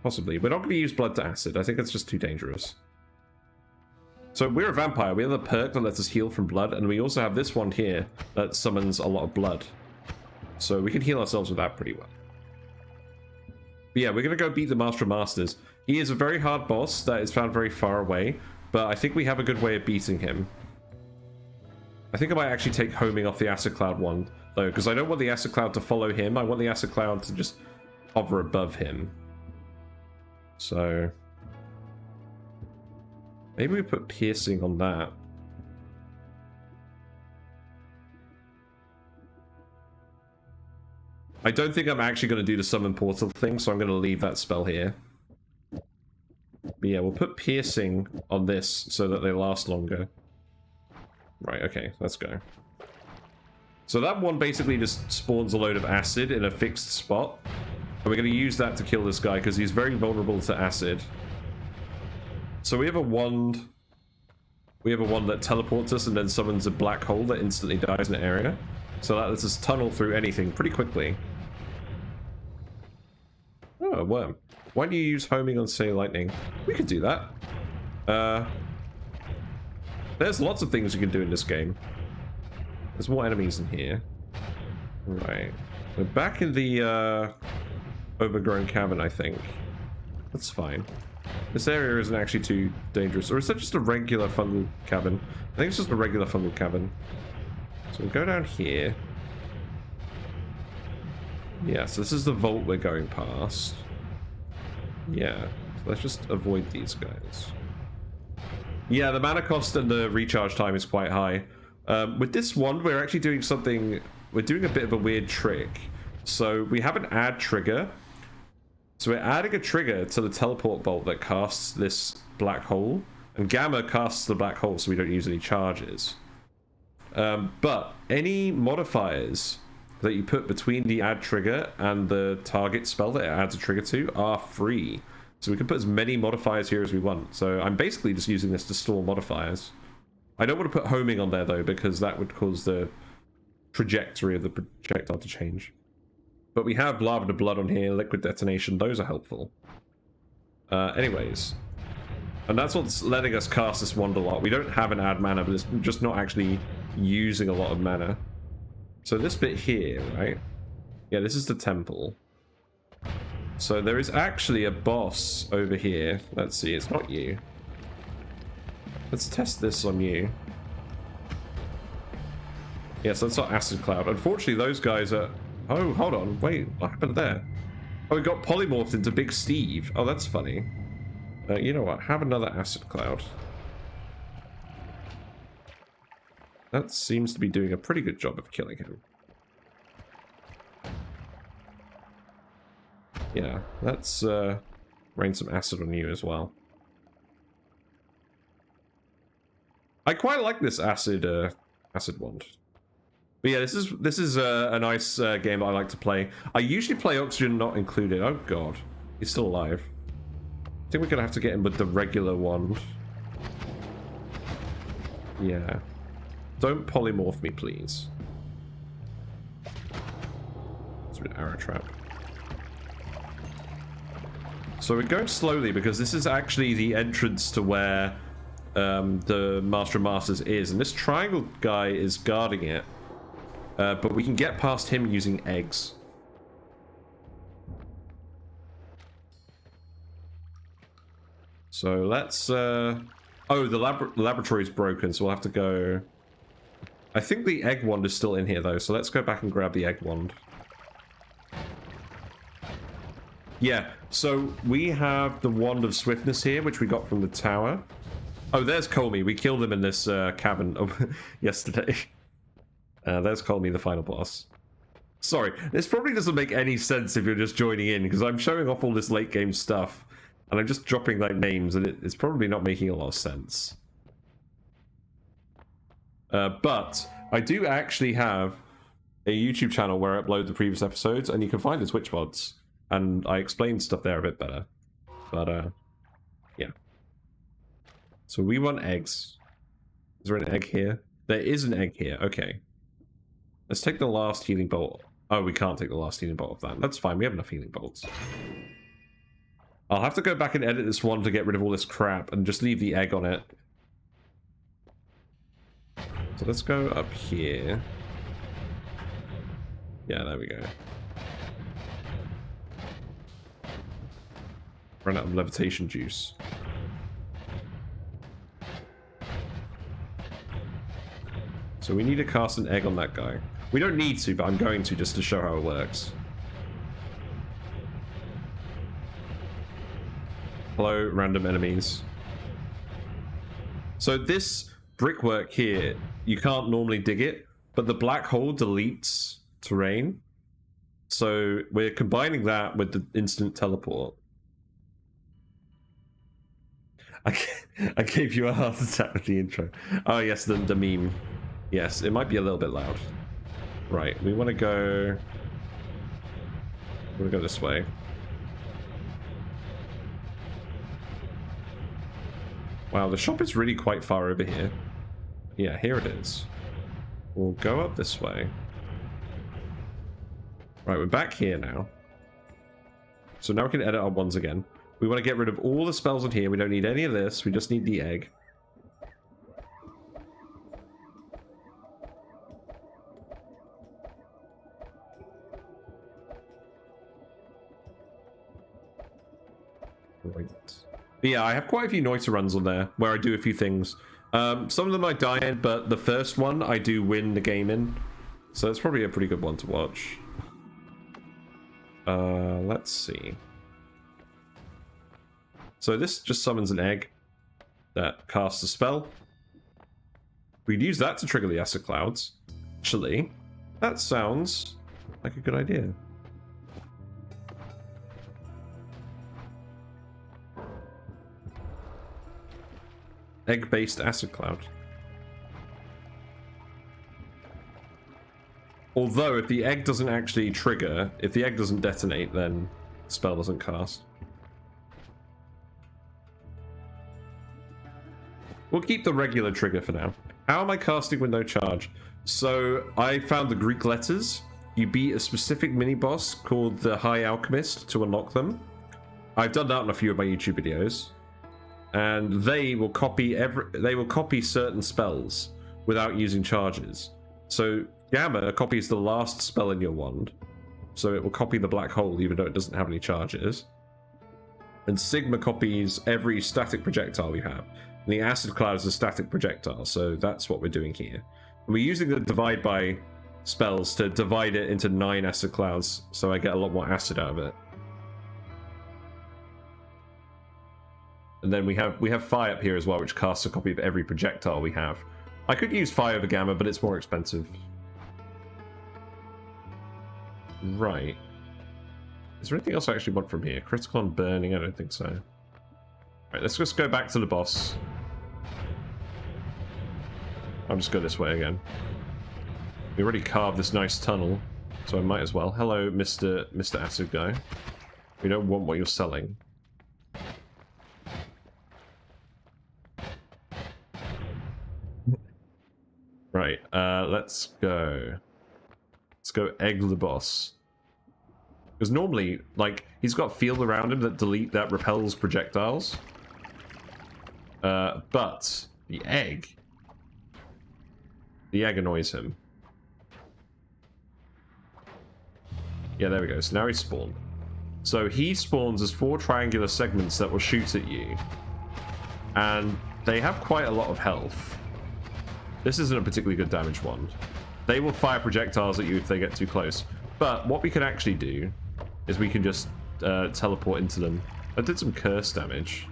Possibly. We're not going to use blood to acid. I think it's just too dangerous. So we're a vampire. We have a perk that lets us heal from blood, and we also have this one here that summons a lot of blood. So we can heal ourselves with that pretty well. But yeah, we're going to go beat the Master of Masters. He is a very hard boss that is found very far away, but I think we have a good way of beating him. I think I might actually take homing off the acid cloud one, though, because I don't want the acid cloud to follow him. I want the acid cloud to just hover above him. So maybe we put piercing on that. I don't think I'm actually going to do the summon portal thing, so I'm going to leave that spell here. But yeah, we'll put piercing on this so that they last longer. Right, okay, let's go. So that one basically just spawns a load of acid in a fixed spot. And we're going to use that to kill this guy because he's very vulnerable to acid. So we have a wand. We have a one that teleports us and then summons a black hole that instantly dies in an area. So that lets us tunnel through anything pretty quickly. Oh, a worm. Why do you use homing on, say, lightning? We could do that. There's lots of things you can do in this game. There's more enemies in here. Right. We're back in the overgrown cavern, I think. That's fine. This area isn't actually too dangerous. Or is that just a regular fungal cavern? I think it's just a regular fungal cavern. So we'll go down here. Yeah, so this is the vault we're going past. Yeah, so let's just avoid these guys. Yeah, the mana cost and the recharge time is quite high. With this one, we're actually doing something... We're doing a bit of a weird trick. So we have an add trigger. So we're adding a trigger to the teleport bolt that casts this black hole. And Gamma casts the black hole so we don't use any charges. But any modifiers that you put between the add trigger and the target spell that it adds a trigger to are free. So we can put as many modifiers here as we want. So I'm basically just using this to store modifiers. I don't want to put homing on there though, because that would cause the trajectory of the projectile to change. But we have Lava to Blood on here, Liquid Detonation, those are helpful. Anyways. And that's what's letting us cast this wand a lot. We don't have an add mana, but it's just not actually using a lot of mana. So this bit here, right? Yeah, this is the temple. So there is actually a boss over here. Let's see, it's not you. Let's test this on you. Yes, that's not Acid Cloud. Unfortunately, those guys are... Oh, hold on. Wait, what happened there? Oh, we got polymorphed into Big Steve. Oh, that's funny. You know what? Have another Acid Cloud. That seems to be doing a pretty good job of killing him. Yeah, let's rain some acid on you as well. I quite like this acid wand. But yeah, this is a nice game that I like to play. I usually play Oxygen Not Included. Oh god, he's still alive. I think we're gonna have to get him with the regular wand. Yeah. Don't polymorph me, please. It's an arrow trap. So we're going slowly because this is actually the entrance to where the Master of Masters is. And this triangle guy is guarding it. But we can get past him using eggs. So let's... Oh, the laboratory is broken, so we'll have to go... I think the egg wand is still in here, though, so let's go back and grab the egg wand. Yeah, so we have the Wand of Swiftness here, which we got from the tower. Oh, there's Colmy. We killed him in this cabin yesterday. There's Colmy, the final boss. Sorry, this probably doesn't make any sense if you're just joining in, because I'm showing off all this late game stuff, and I'm just dropping like names, and it's probably not making a lot of sense. But I do actually have a YouTube channel where I upload the previous episodes, and you can find the Twitch VODs, and I explain stuff there a bit better. But, yeah. So we want eggs. Is there an egg here? There is an egg here, okay. Let's take the last healing bolt. Oh, we can't take the last healing bolt of that. That's fine, we have enough healing bolts. I'll have to go back and edit this one to get rid of all this crap, and just leave the egg on it. So let's go up here. Yeah, there we go. Run out of levitation juice. So we need to cast an egg on that guy. We don't need to, but I'm going to just to show how it works. Hello, random enemies. So this brickwork here, you can't normally dig it, but the black hole deletes terrain. So we're combining that with the instant teleport. I gave you a heart attack with the intro. Oh yes, the meme. Yes, it might be a little bit loud. Right, we want to go... We'll go this way. Wow, the shop is really quite far over here. Yeah, here it is. We'll go up this way. Right, we're back here now. So now we can edit our ones again. We want to get rid of all the spells in here. We don't need any of this. We just need the egg. Right. But yeah, I have quite a few Noita runs on there where I do a few things. Some of them I die in, but the first one I do win the game in. So it's probably a pretty good one to watch. Let's see. So this just summons an egg that casts a spell. We'd use that to trigger the acid clouds. Actually, that sounds like a good idea. Egg-based acid cloud. Although, if the egg doesn't actually trigger, if the egg doesn't detonate, then the spell doesn't cast. We'll keep the regular trigger for now. How am I casting with no charge? So, I found the Greek letters. You beat a specific mini-boss called the High Alchemist to unlock them. I've done that on a few of my YouTube videos. And they will copy certain spells without using charges. So Gamma copies the last spell in your wand, so it will copy the black hole even though it doesn't have any charges. And Sigma copies every static projectile we have. And the acid cloud is a static projectile, so that's what we're doing here. And we're using the divide by spells to divide it into 9 acid clouds, so I get a lot more acid out of it. And then we have Fire up here as well, which casts a copy of every projectile we have. I could use Fire over Gamma, but it's more expensive. Right. Is there anything else I actually want from here? Critical on burning? I don't think so. Right, let's just go back to the boss. I'll just go this way again. We already carved this nice tunnel, so I might as well. Hello, Mr. Acid Guy. We don't want what you're selling. Right, let's go. Let's go egg the boss. Because normally, like, he's got field around him that repels projectiles. But the egg annoys him. Yeah, there we go. So now he spawned. So he spawns as 4 triangular segments that will shoot at you. And they have quite a lot of health. This isn't a particularly good damage wand. They will fire projectiles at you if they get too close. But what we can actually do is we can just teleport into them. I did some curse damage.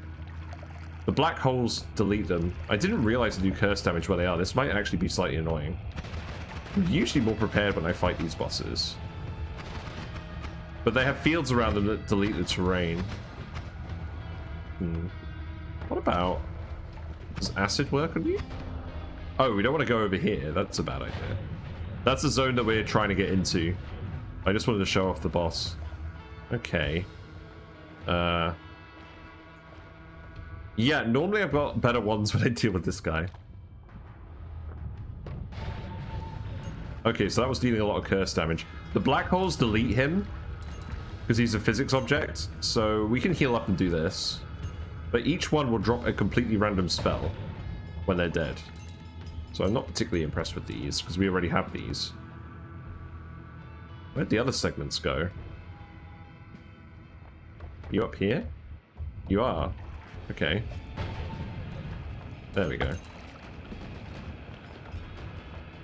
The black holes delete them. I didn't realize to do curse damage where they are. This might actually be slightly annoying. I'm usually more prepared when I fight these bosses. But they have fields around them that delete the terrain. What about... Does acid work on you? Oh, we don't want to go over here. That's a bad idea. That's the zone that we're trying to get into. I just wanted to show off the boss. Okay. Yeah, normally I've got better ones when I deal with this guy. Okay, so that was dealing a lot of curse damage. The black holes delete him because he's a physics object, so we can heal up and do this. But each one will drop a completely random spell when they're dead. So I'm not particularly impressed with these, because we already have these. Where'd the other segments go? You up here? You are. Okay. There we go.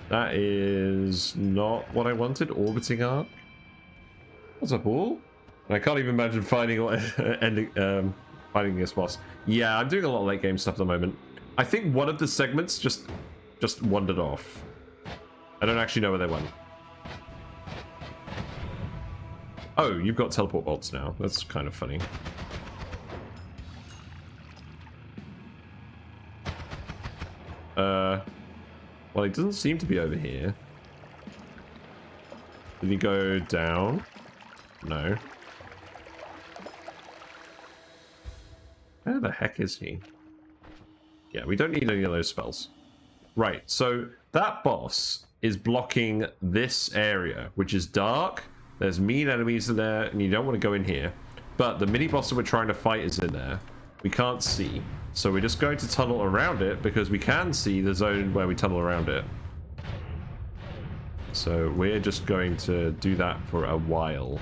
That is not what I wanted. Orbiting arc. What's up, all? I can't even imagine finding this boss. Yeah, I'm doing a lot of late game stuff at the moment. I think one of the segments just wandered off. I don't actually know where they went. Oh, you've got teleport bolts now. That's kind of funny. Well, he doesn't seem to be over here. Did he go down? No. Where the heck is he? Yeah, we don't need any of those spells. Right, so that boss is blocking this area, which is dark. There's mean enemies in there, and you don't want to go in here. But the mini-boss that we're trying to fight is in there. We can't see. So we're just going to tunnel around it, because we can see the zone where we tunnel around it. So we're just going to do that for a while.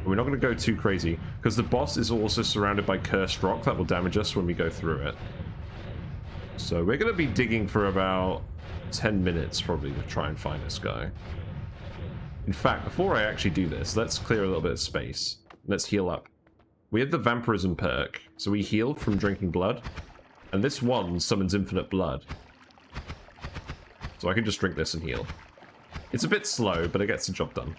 We're not going to go too crazy, because the boss is also surrounded by cursed rock that will damage us when we go through it. So we're going to be digging for about 10 minutes, probably, to try and find this guy. In fact, before I actually do this, let's clear a little bit of space. Let's heal up. We have the vampirism perk, so we heal from drinking blood. And this one summons infinite blood. So I can just drink this and heal. It's a bit slow, but it gets the job done.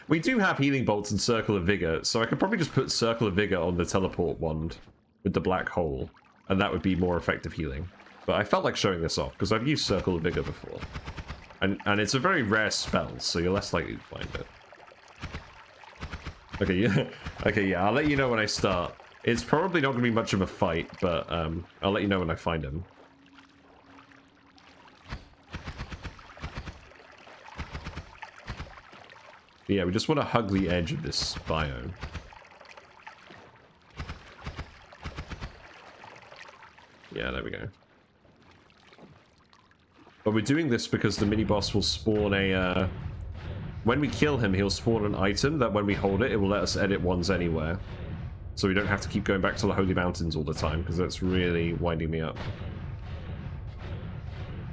We do have healing bolts and Circle of Vigor, so I could probably just put Circle of Vigor on the teleport wand with the black hole, and that would be more effective healing. But I felt like showing this off, because I've used Circle of Vigor before. And it's a very rare spell, so you're less likely to find it. Okay, yeah. Okay, yeah, I'll let you know when I start. It's probably not going to be much of a fight, but I'll let you know when I find him. Yeah, we just want to hug the edge of this biome. Yeah, there we go. But we're doing this because the mini-boss will spawn a... when we kill him, he'll spawn an item that when we hold it, it will let us edit ones anywhere. So we don't have to keep going back to the Holy Mountains all the time, because that's really winding me up.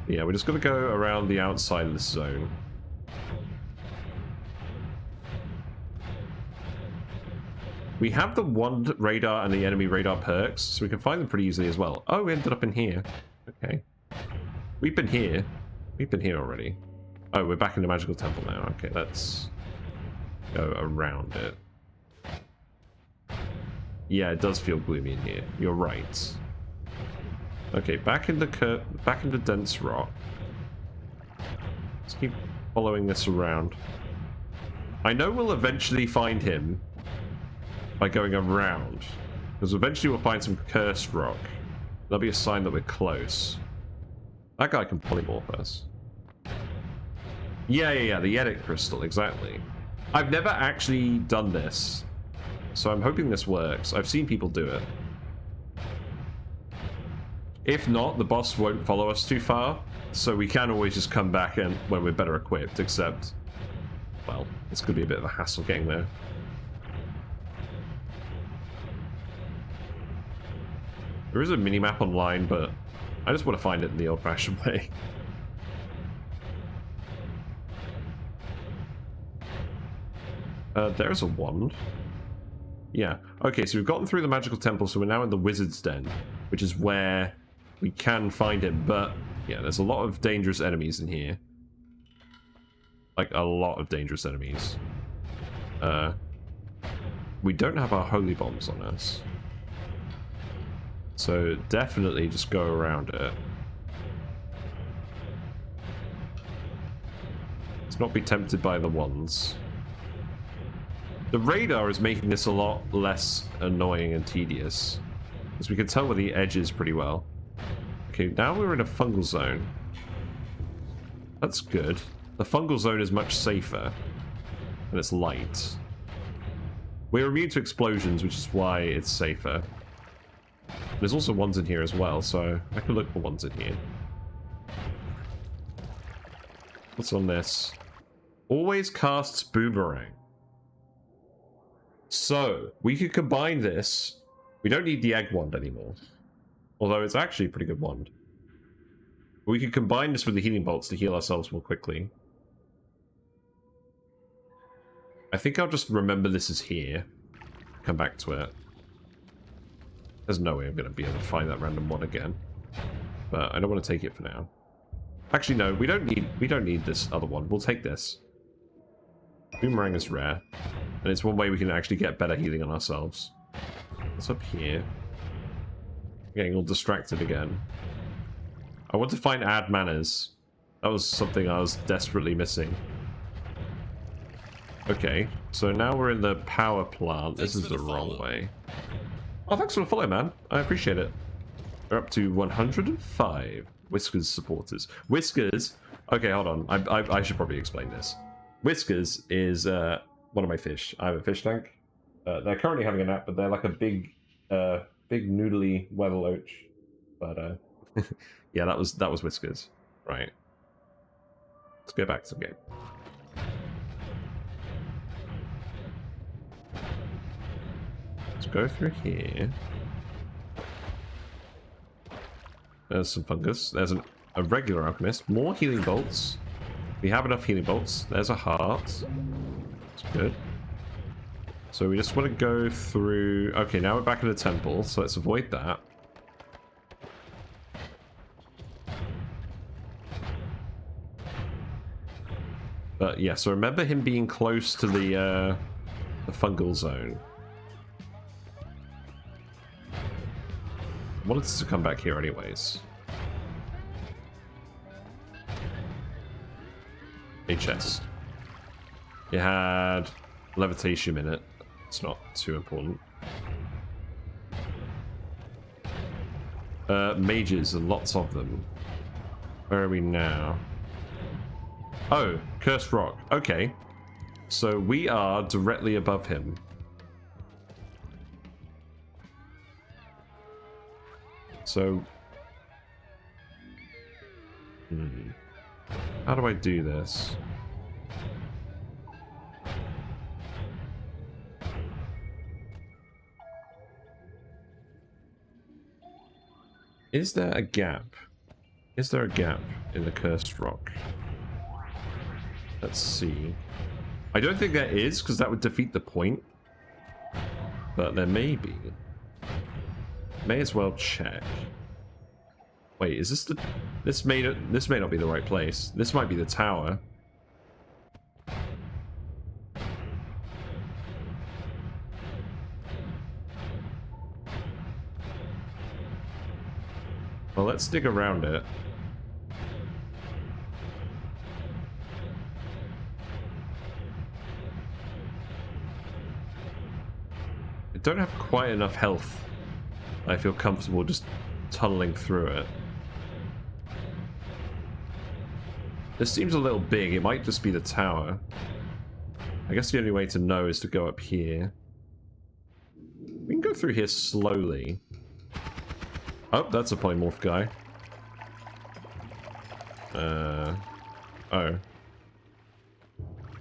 Yeah, we're just going to go around the outside of this zone. We have the wand radar and the enemy radar perks, so we can find them pretty easily as well. Oh, we ended up in here. Okay. We've been here. We've been here already. Oh, we're back in the magical temple now. Okay, let's go around it. Yeah, it does feel gloomy in here. You're right. Okay, back in the dense rock. Let's keep following this around. I know we'll eventually find him by going around, because eventually we'll find some cursed rock. That'll be a sign that we're close. That guy can polymorph us. Yeah, the edit crystal, exactly. I've never actually done this, so I'm hoping this works. I've seen people do it. If not, the boss won't follow us too far, so we can always just come back and when we're better equipped, except, well, it's going to be a bit of a hassle getting there. There is a mini-map online, but I just want to find it in the old-fashioned way. There's a wand. Yeah. Okay, so we've gotten through the magical temple, so we're now in the wizard's den, which is where we can find him. But, yeah, there's a lot of dangerous enemies in here. Like, a lot of dangerous enemies. We don't have our holy bombs on us. So definitely just go around it. Let's not be tempted by the ones. The radar is making this a lot less annoying and tedious, as we can tell where the edge is pretty well. Okay, now we're in a fungal zone. That's good. The fungal zone is much safer, and it's light. We're immune to explosions, which is why it's safer. There's also ones in here as well, so I can look for ones in here. What's on this? Always casts boomerang. So, we could combine this. We don't need the egg wand anymore. Although it's actually a pretty good wand. We could combine this with the healing bolts to heal ourselves more quickly. I think I'll just remember this is here. Come back to it. There's no way I'm going to be able to find that random one again. But I don't want to take it for now. Actually, no, we don't need this other one. We'll take this. Boomerang is rare. And it's one way we can actually get better healing on ourselves. What's up here? Getting all distracted again. I want to find add manners. That was something I was desperately missing. Okay, so now we're in the power plant. This is the wrong way. Oh, thanks for the follow, man. I appreciate it. We're up to 105 Whiskers supporters. Whiskers. Okay, hold on. I should probably explain this. Whiskers is one of my fish. I have a fish tank. They're currently having a nap, but they're like a big noodly weatherloach. But yeah, that was Whiskers. Right. Let's go back to the game. Let's go through here. There's some fungus. There's a regular alchemist. More healing bolts. We have enough healing bolts. There's a heart. That's good. So we just want to go through... Okay, now we're back in the temple, so let's avoid that. But yeah, so remember him being close to the fungal zone. I wanted to come back here anyways. A chest. You had levitation in it. It's not too important. Mages, and lots of them. Where are we now? Oh, Cursed Rock. Okay. So we are directly above him. So... How do I do this? Is there a gap? Is there a gap in the Cursed Rock? Let's see. I don't think there is, because that would defeat the point. But there may be. May as well check. Wait, is this the... This may not be the right place. This might be the tower. Well, let's dig around it. I don't have quite enough health. I feel comfortable just tunneling through it. This seems a little big. It might just be the tower. I guess the only way to know is to go up here. We can go through here slowly. Oh, that's a polymorph guy. Oh.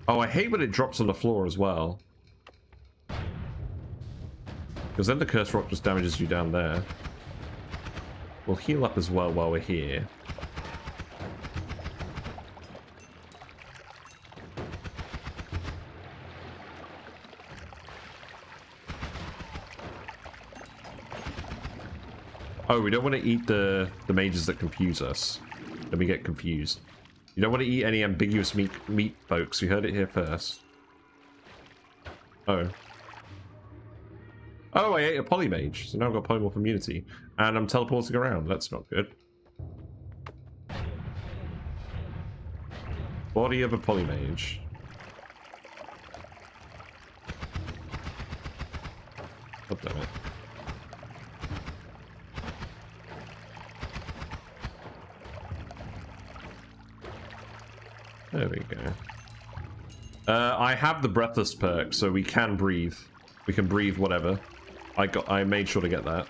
Oh, I hate when it drops on the floor as well. Because then the Cursed Rock just damages you down there. We'll heal up as well while we're here. Oh, we don't want to eat the mages that confuse us. Then we get confused. You don't want to eat any ambiguous meat, folks. You heard it here first. Oh. Oh, I ate a polymage. So now I've got polymorph immunity. And I'm teleporting around. That's not good. Body of a polymage. God damn it. There we go. I have the breathless perk, so we can breathe. We can breathe whatever. I made sure to get that.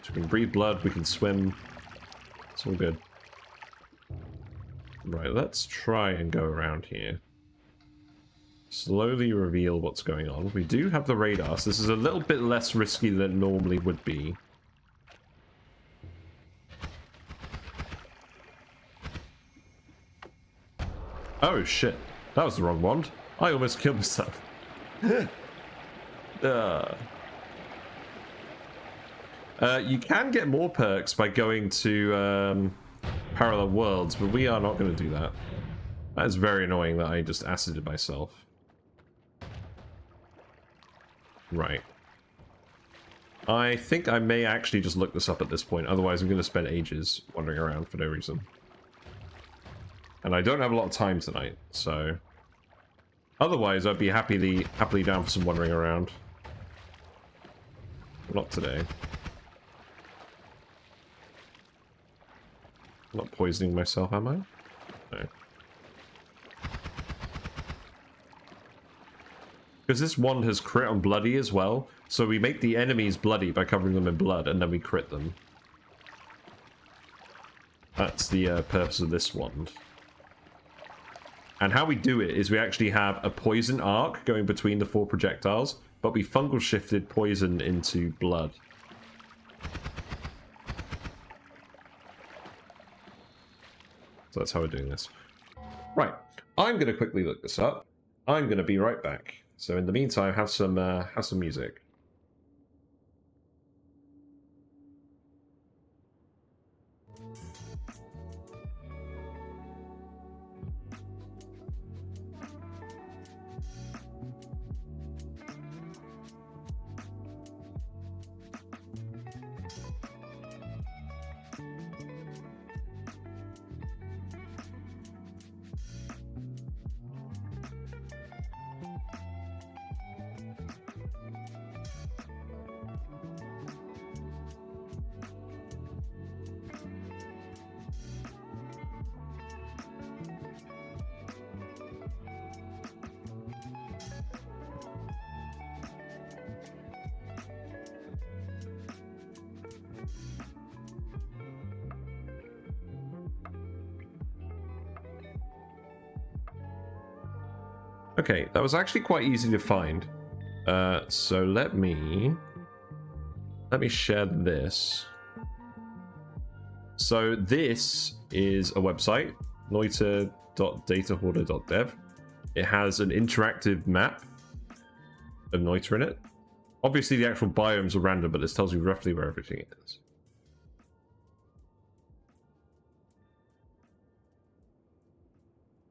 So we can breathe blood, we can swim. It's all good. Right, let's try and go around here. Slowly reveal what's going on. We do have the radar, so this is a little bit less risky than it normally would be. Oh shit, that was the wrong wand. I almost killed myself. You can get more perks by going to parallel worlds, but we are not going to do that. That is very annoying that I just acided myself. Right. I think I may actually just look this up at this point, otherwise I'm going to spend ages wandering around for no reason. And I don't have a lot of time tonight, so... Otherwise, I'd be happily down for some wandering around. Not today. I'm not poisoning myself, am I? No. Because this wand has crit on bloody as well, so we make the enemies bloody by covering them in blood, and then we crit them. That's the purpose of this wand. And how we do it is we actually have a poison arc going between the 4 projectiles, but we fungal shifted poison into blood. So that's how we're doing this. Right, I'm going to quickly look this up. I'm going to be right back. So in the meantime, have some music. Okay, that was actually quite easy to find. So let me share this. So this is a website, noita.datahoarder.dev. It has an interactive map of Noita in it. Obviously the actual biomes are random, but this tells you roughly where everything is.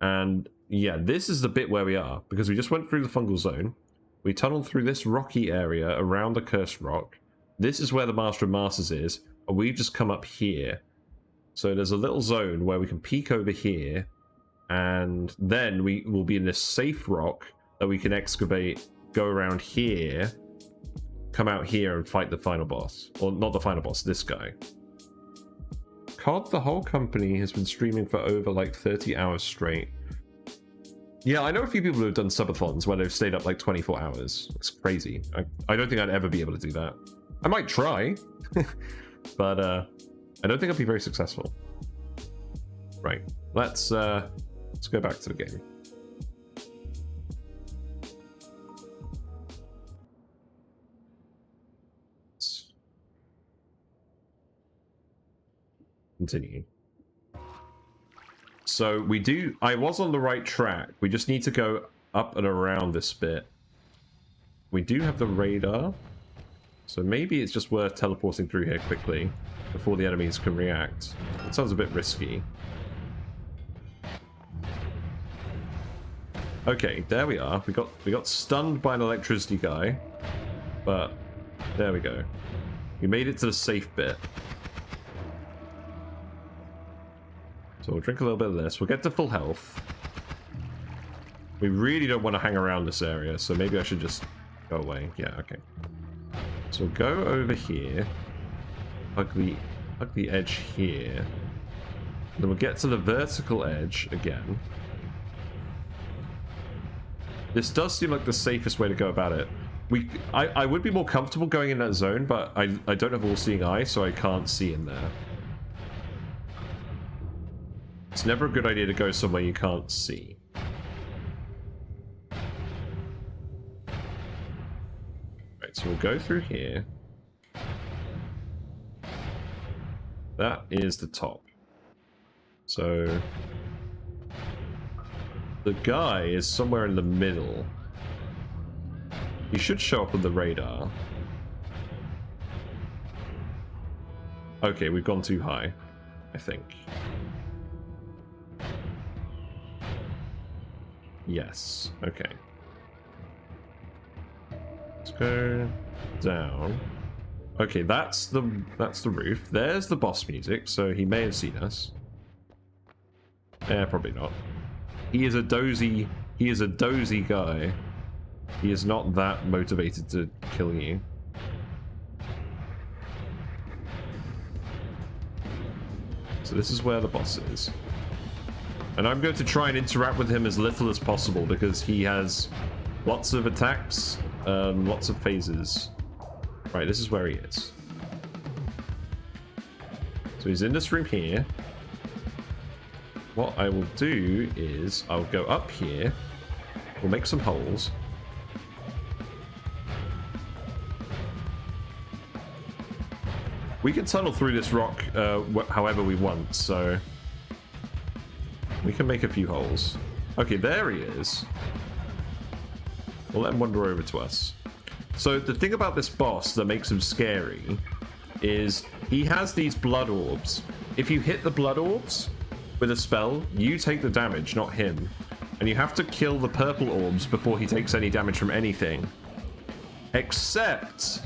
And yeah, this is the bit where we are, because we just went through the fungal zone. We tunneled through this rocky area around the cursed rock. This is where the Master of Masters is, and we've just come up here. So there's a little zone where we can peek over here, and then we will be in this safe rock that we can excavate, go around here, come out here and fight the final boss. Or not the final boss, this guy. COD, the whole company, has been streaming for over like 30 hours straight. Yeah, I know a few people who have done subathons where they've stayed up like 24 hours. It's crazy. I don't think I'd ever be able to do that. I might try, but I don't think I'd be very successful. Right, let's go back to the game. Let's continue. So I was on the right track. We just need to go up and around this bit. We do have the radar. So maybe it's just worth teleporting through here quickly before the enemies can react. It sounds a bit risky. Okay, there we are. We got stunned by an electricity guy. But there we go. We made it to the safe bit. So we'll drink a little bit of this. We'll get to full health. We really don't want to hang around this area, so maybe I should just go away. Yeah, okay. So we'll go over here. Hug the edge here. Then we'll get to the vertical edge again. This does seem like the safest way to go about it. I would be more comfortable going in that zone, but I don't have all-seeing eye, so I can't see in there. It's never a good idea to go somewhere you can't see. Right, so we'll go through here. That is the top. So the guy is somewhere in the middle. He should show up on the radar. Okay, we've gone too high, I think. Yes, okay. Let's go down. Okay, that's the roof. There's the boss music, so he may have seen us. Probably not. He is a dozy guy. He is not that motivated to kill you. So this is where the boss is. And I'm going to try and interact with him as little as possible because he has lots of attacks, lots of phases. Right, this is where he is. So he's in this room here. What I will do is I'll go up here. We'll make some holes. We can tunnel through this rock however we want, so we can make a few holes. Okay, there he is. We'll let him wander over to us. So the thing about this boss that makes him scary is he has these blood orbs. If you hit the blood orbs with a spell, you take the damage, not him. And you have to kill the purple orbs before he takes any damage from anything. Except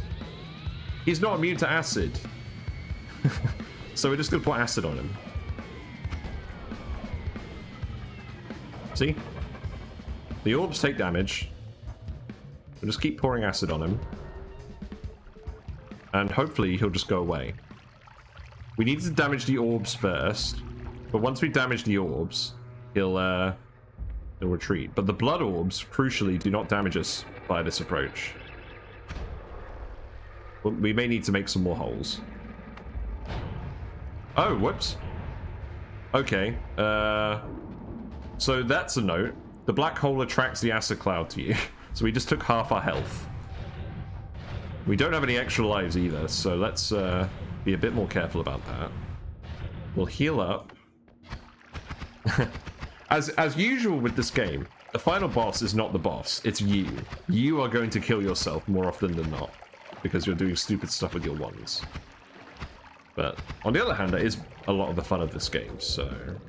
he's not immune to acid. So we're just going to put acid on him. See? The orbs take damage. We'll just keep pouring acid on him. And hopefully he'll just go away. We need to damage the orbs first. But once we damage the orbs, he'll retreat. But the blood orbs, crucially, do not damage us by this approach. Well, we may need to make some more holes. Oh, whoops. Okay. So that's a note. The black hole attracts the acid cloud to you. So we just took half our health. We don't have any extra lives either, so let's be a bit more careful about that. We'll heal up. As usual with this game, the final boss is not the boss, it's you. You are going to kill yourself more often than not, because you're doing stupid stuff with your wands. But on the other hand, that is a lot of the fun of this game, so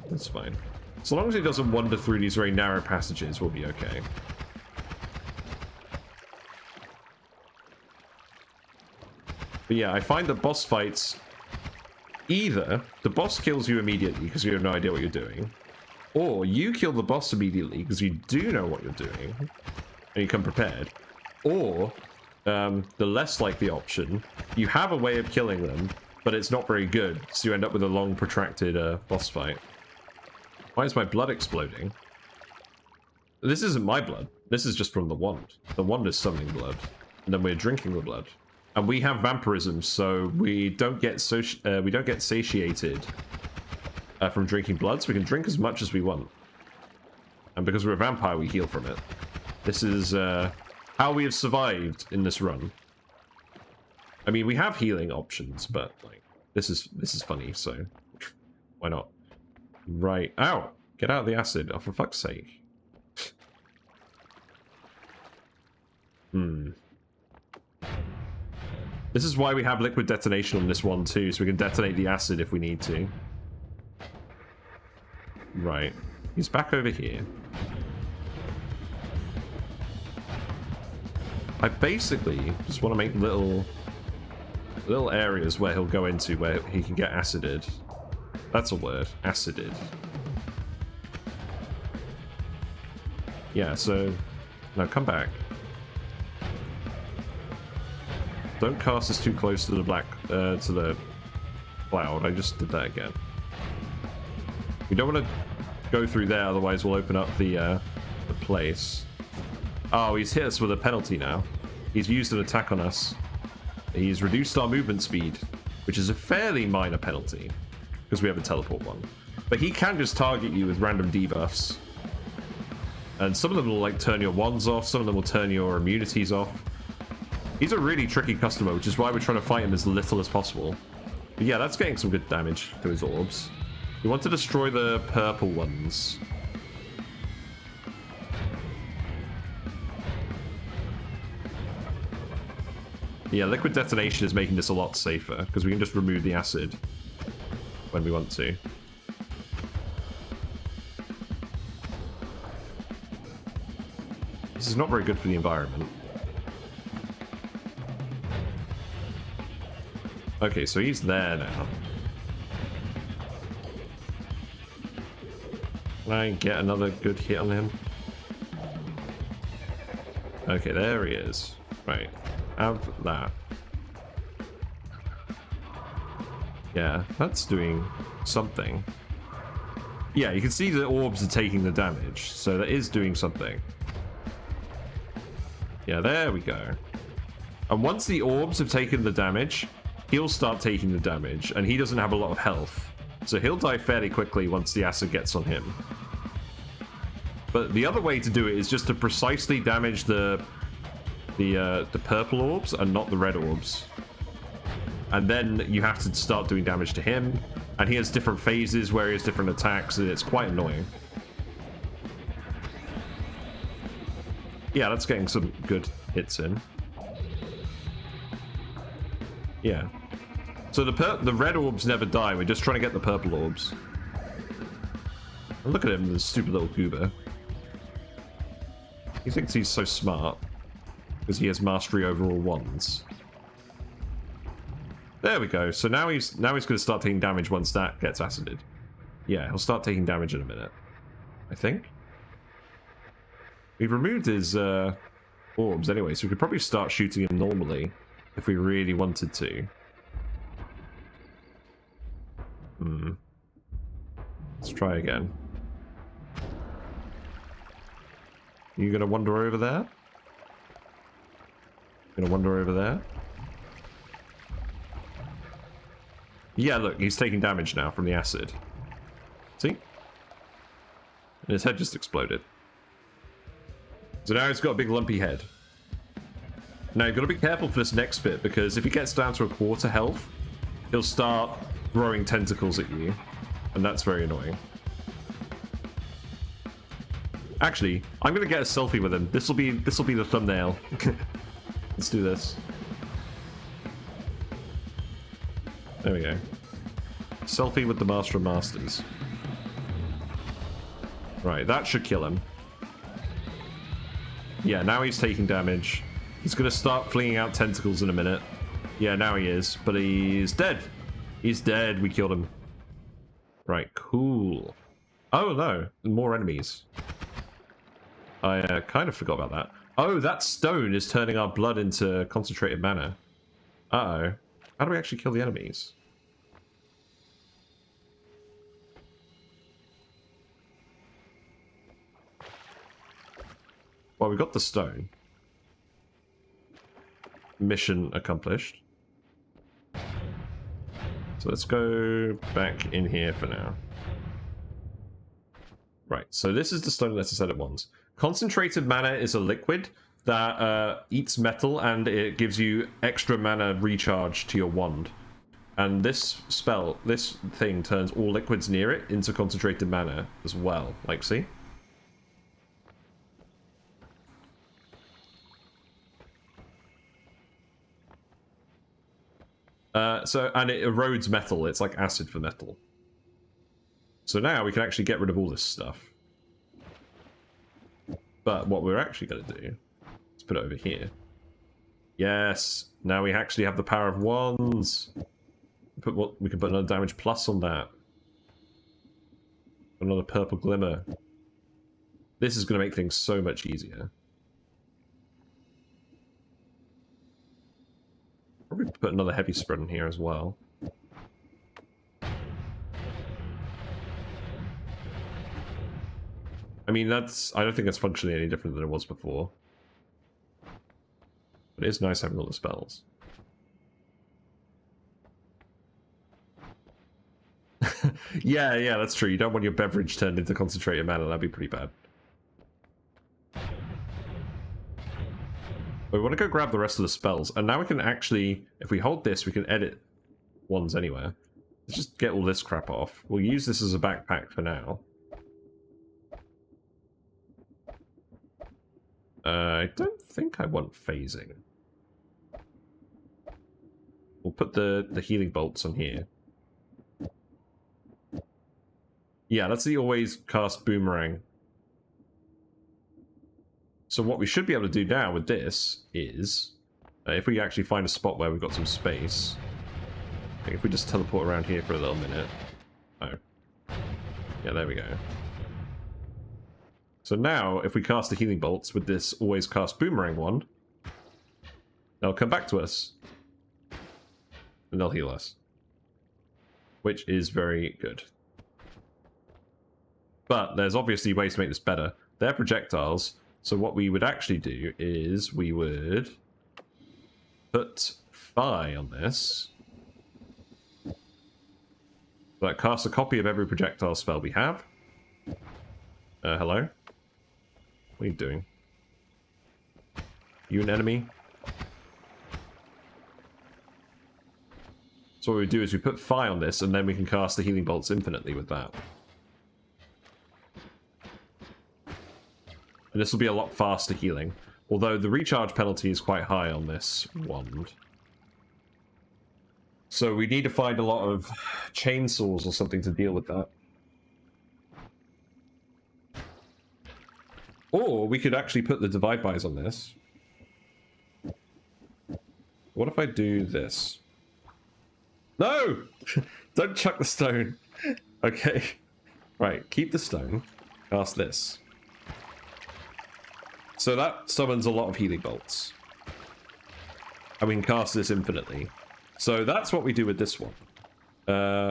that's fine. So long as it doesn't wander through these very narrow passages, we'll be okay. But yeah, I find that boss fights, either the boss kills you immediately because you have no idea what you're doing, or you kill the boss immediately because you do know what you're doing and you come prepared, or the less likely option, you have a way of killing them, but it's not very good, so you end up with a long, protracted boss fight. Why is my blood exploding? This isn't my blood. This is just from the wand. The wand is summoning blood, and then we're drinking the blood. And we have vampirism, so we don't get satiated from drinking blood, so we can drink as much as we want. And because we're a vampire, we heal from it. This is how we have survived in this run. I mean, we have healing options, but like this is funny, so why not? Right. Ow! Get out of the acid. Oh, for fuck's sake. This is why we have liquid detonation on this one too, so we can detonate the acid if we need to. Right. He's back over here. I basically just want to make little areas where he'll go into where he can get acided. That's a word. Acided. Yeah, so now come back. Don't cast us too close to the black, to the cloud. I just did that again. We don't want to go through there, otherwise we'll open up the place. Oh, he's hit us with a penalty now. He's used an attack on us. He's reduced our movement speed, which is a fairly minor penalty, because we have a teleport one. But he can just target you with random debuffs. And some of them will like turn your wands off, some of them will turn your immunities off. He's a really tricky customer, which is why we're trying to fight him as little as possible. But yeah, that's getting some good damage to his orbs. We want to destroy the purple ones. Yeah, liquid detonation is making this a lot safer, because we can just remove the acid when we want to. This is not very good for the environment. Okay, so he's there now. Can I get another good hit on him? Okay, there he is. Right. Have that. Yeah, that's doing something. Yeah, you can see the orbs are taking the damage, so that is doing something. Yeah, there we go. And once the orbs have taken the damage, he'll start taking the damage, and he doesn't have a lot of health. So he'll die fairly quickly once the acid gets on him. But the other way to do it is just to precisely damage the purple orbs and not the red orbs. And then you have to start doing damage to him. And he has different phases where he has different attacks, and it's quite annoying. Yeah, that's getting some good hits in. Yeah. So the red orbs never die. We're just trying to get the purple orbs. And look at him, this stupid little goober. He thinks he's so smart because he has mastery over all wands. There we go. So now he's going to start taking damage once that gets acided. Yeah, he'll start taking damage in a minute, I think. We've removed his orbs anyway, so we could probably start shooting him normally if we really wanted to. Let's try again. You gonna wander over there? Gonna wander over there? Yeah, look, he's taking damage now from the acid. See? And his head just exploded. So now he's got a big lumpy head. Now you've got to be careful for this next bit, because if he gets down to a quarter health, he'll start throwing tentacles at you, and that's very annoying. Actually, I'm gonna get a selfie with him. This will be the thumbnail. Let's do this. There we go. Selfie with the Master of Masters. Right, that should kill him. Yeah, now he's taking damage. He's gonna start flinging out tentacles in a minute. Yeah, now he is, but he's dead. He's dead. We killed him. Right, cool. Oh no, more enemies. I kind of forgot about that. Oh, that stone is turning our blood into concentrated mana. Uh-oh. How do we actually kill the enemies? Well, we got the stone. Mission accomplished. So let's go back in here for now. Right, so this is the stone that set at once. Concentrated mana is a liquid that eats metal, and it gives you extra mana recharge to your wand. And this spell, this thing, turns all liquids near it into concentrated mana as well. Like, see? And it erodes metal. It's like acid for metal. So now we can actually get rid of all this stuff. But what we're actually going to do is put it over here. Yes, now we actually have the power of wands. We can put another damage plus on that. Another purple glimmer. This is going to make things so much easier. Probably put another heavy spread in here as well. I mean, I don't think that's functionally any different than it was before. But it is nice having all the spells. Yeah, that's true. You don't want your beverage turned into concentrated mana. That'd be pretty bad. But we want to go grab the rest of the spells. And now we can actually, if we hold this, we can edit ones anywhere. Let's just get all this crap off. We'll use this as a backpack for now. I don't think I want phasing. We'll put the healing bolts on here. Yeah, let's see, always cast boomerang. So what we should be able to do now with this is, if we actually find a spot where we've got some space, if we just teleport around here for a little minute. Oh. Yeah, there we go. So now, if we cast the healing bolts with this always cast boomerang wand, they'll come back to us. And they'll heal us. Which is very good. But there's obviously ways to make this better. They're projectiles, so what we would actually do is we would put Phi on this. So that casts a copy of every projectile spell we have. Hello? What are you doing? You an enemy? So what we do is we put Phi on this, and then we can cast the healing bolts infinitely with that. And this will be a lot faster healing. Although the recharge penalty is quite high on this wand. So we need to find a lot of chainsaws or something to deal with that. Or we could actually put the divide bys on this. What if I do this? No! Don't chuck the stone. Okay. Right, keep the stone. Cast this. So that summons a lot of healing bolts. And we can cast this infinitely. So that's what we do with this one.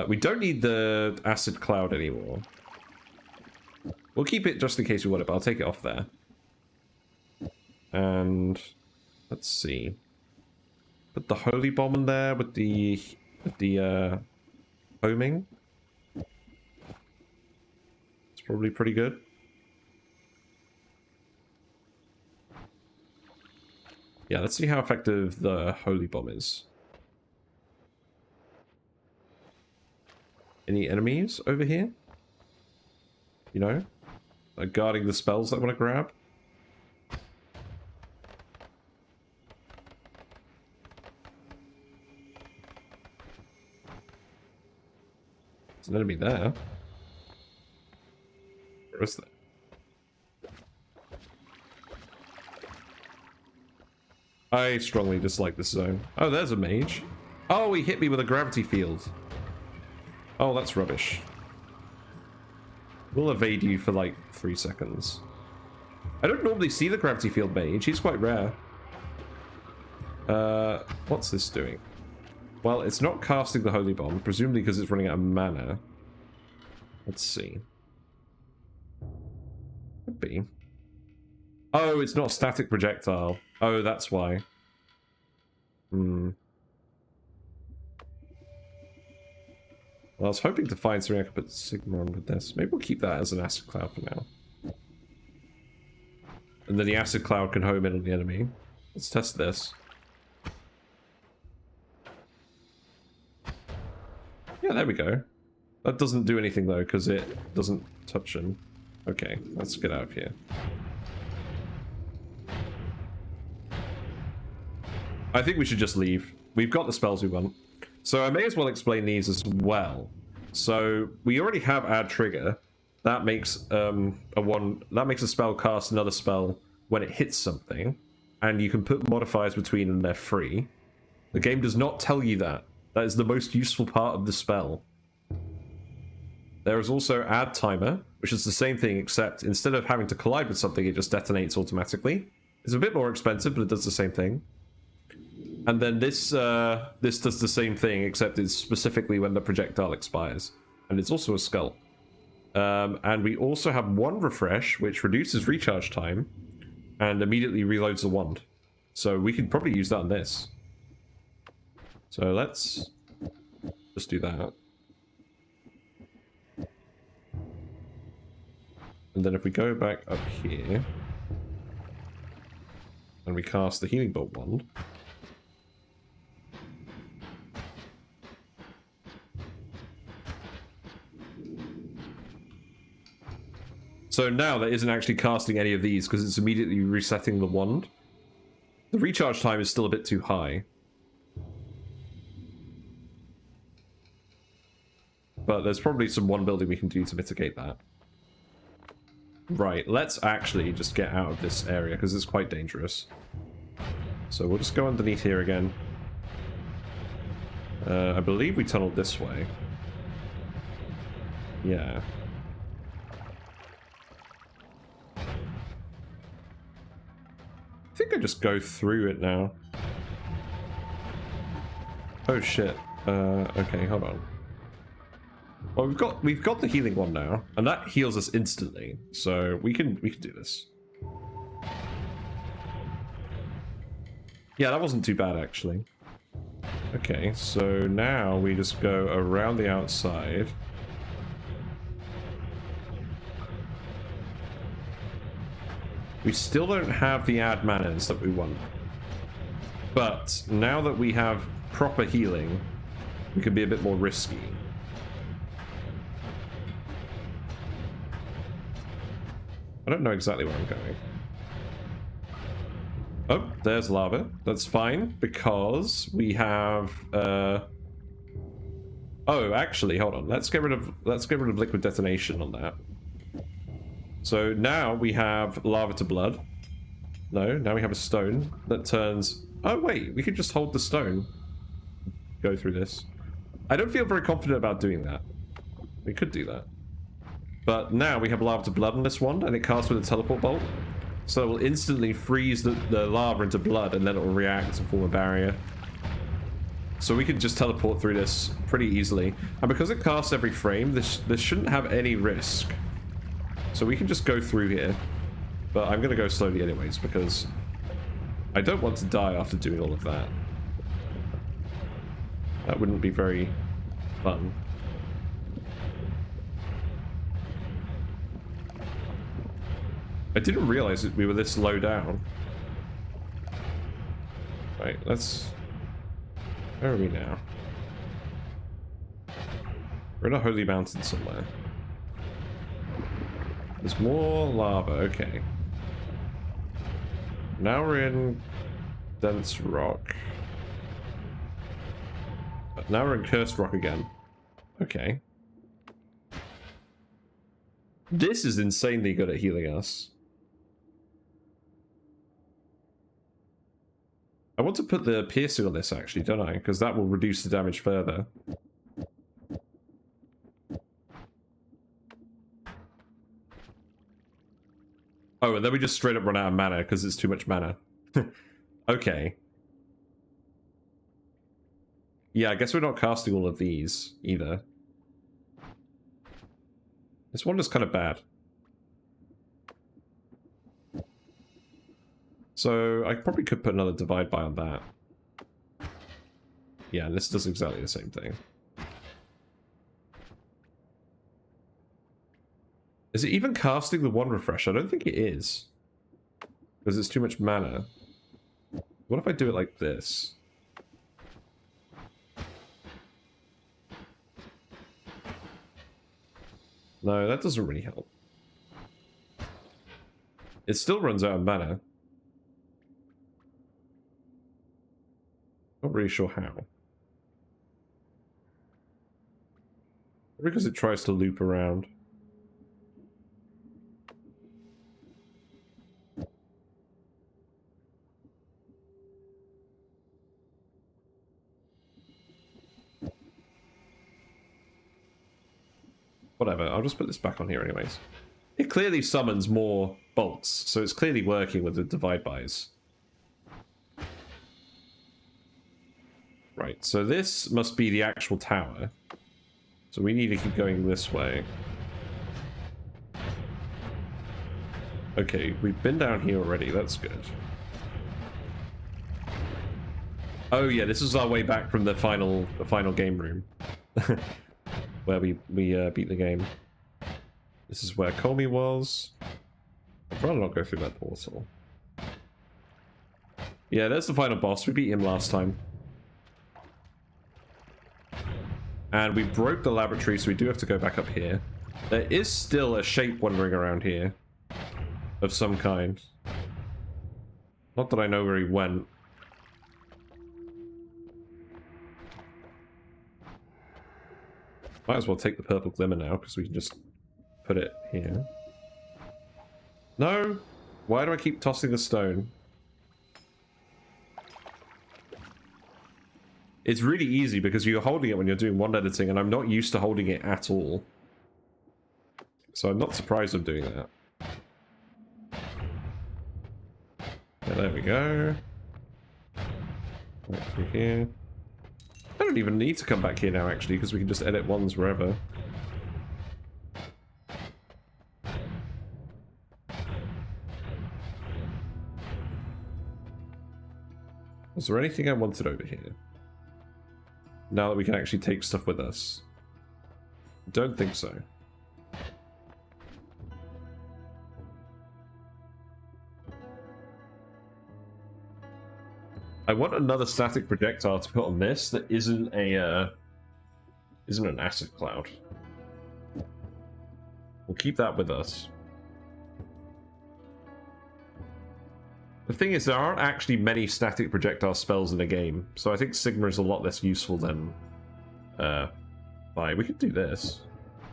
We don't need the acid cloud anymore. We'll keep it just in case we want it, but I'll take it off there. And let's see. Put the holy bomb in there with the homing. It's probably pretty good. Yeah, let's see how effective the holy bomb is. Any enemies over here? You know? Like guarding the spells that I want to grab? There's an enemy there. Where is that? I strongly dislike this zone. Oh, there's a mage. Oh, he hit me with a gravity field. Oh, that's rubbish. We'll evade you for like 3 seconds. I don't normally see the gravity field mage. He's quite rare. What's this doing? Well, it's not casting the holy bomb, presumably because it's running out of mana. Let's see. Could be. Oh, it's not static projectile. Oh, that's why. Hmm. Well, I was hoping to find something I could put Sigma on with this. Maybe we'll keep that as an acid cloud for now. And then the acid cloud can home in on the enemy. Let's test this. Yeah, there we go. That doesn't do anything though, because it doesn't touch him. Okay, let's get out of here. I think we should just leave. We've got the spells we want. So I may as well explain these as well. So we already have add trigger. That makes a spell cast another spell when it hits something, and you can put modifiers between and they're free. The game does not tell you that. That is the most useful part of the spell. There is also add timer, which is the same thing, except instead of having to collide with something, it just detonates automatically. It's a bit more expensive, but it does the same thing. And then this does the same thing, except it's specifically when the projectile expires. And it's also a skull. And we also have one refresh, which reduces recharge time and immediately reloads the wand. So we could probably use that on this. So let's just do that. And then if we go back up here and we cast the healing bolt wand, so now that isn't actually casting any of these because it's immediately resetting the wand. The recharge time is still a bit too high. But there's probably some wand building we can do to mitigate that. Right, let's actually just get out of this area because it's quite dangerous. So we'll just go underneath here again. I believe we tunneled this way. could just go through it now. Oh shit. Okay, hold on. Well, we've got the healing one now, and that heals us instantly. So we can do this. Yeah, that wasn't too bad actually. Okay, so now we just go around the outside. We still don't have the add manners that we want. But now that we have proper healing, we can be a bit more risky. I don't know exactly where I'm going. Oh, there's lava. That's fine, because we have oh, actually, hold on. Let's get rid of liquid detonation on that. So now we have lava to blood. No, now we have a stone that turns... Oh wait, we could just hold the stone. Go through this. I don't feel very confident about doing that. We could do that. But now we have lava to blood on this one, and it casts with a teleport bolt. So it will instantly freeze the lava into blood, and then it will react and form a barrier. So we can just teleport through this pretty easily. And because it casts every frame, this shouldn't have any risk. So we can just go through here. But I'm going to go slowly anyways, because I don't want to die after doing all of that. That wouldn't be very fun. I didn't realize that we were this low down. Right, let's... Where are we now? We're in a holy mountain somewhere. There's more lava, okay. Now we're in dense rock. Now we're in cursed rock again. Okay. This is insanely good at healing us. I want to put the piercing on this actually, don't I? Because that will reduce the damage further. Oh, and then we just straight up run out of mana because it's too much mana. Okay. Yeah, I guess we're not casting all of these either. This one is kind of bad. So I probably could put another divide by on that. Yeah, this does exactly the same thing. Is it even casting the one refresh? I don't think it is. Because it's too much mana. What if I do it like this? No, that doesn't really help. It still runs out of mana. Not really sure how. Because it tries to loop around. Whatever, I'll just put this back on here anyways. It clearly summons more bolts, so it's clearly working with the divide bys. Right, so this must be the actual tower. So we need to keep going this way. Okay, we've been down here already, that's good. Oh yeah, this is our way back from the final game room. Where we beat the game. This is where Comey was. I'd rather not go through that portal. Yeah, there's the final boss. We beat him last time. And we broke the laboratory, so we do have to go back up here. There is still a shape wandering around here. Of some kind. Not that I know where he went. Might as well take the purple glimmer now, because we can just put it here. No! Why do I keep tossing the stone? It's really easy because you're holding it when you're doing wand editing, and I'm not used to holding it at all. So I'm not surprised I'm doing that. Okay, there we go. Right through here. I don't even need to come back here now, actually, because we can just edit ones wherever. Was there anything I wanted over here? Now that we can actually take stuff with us. Don't think so. I want another static projectile to put on this that isn't an acid cloud. We'll keep that with us. The thing is, there aren't actually many static projectile spells in the game, so I think Sigma is a lot less useful than Fire. We could do this. I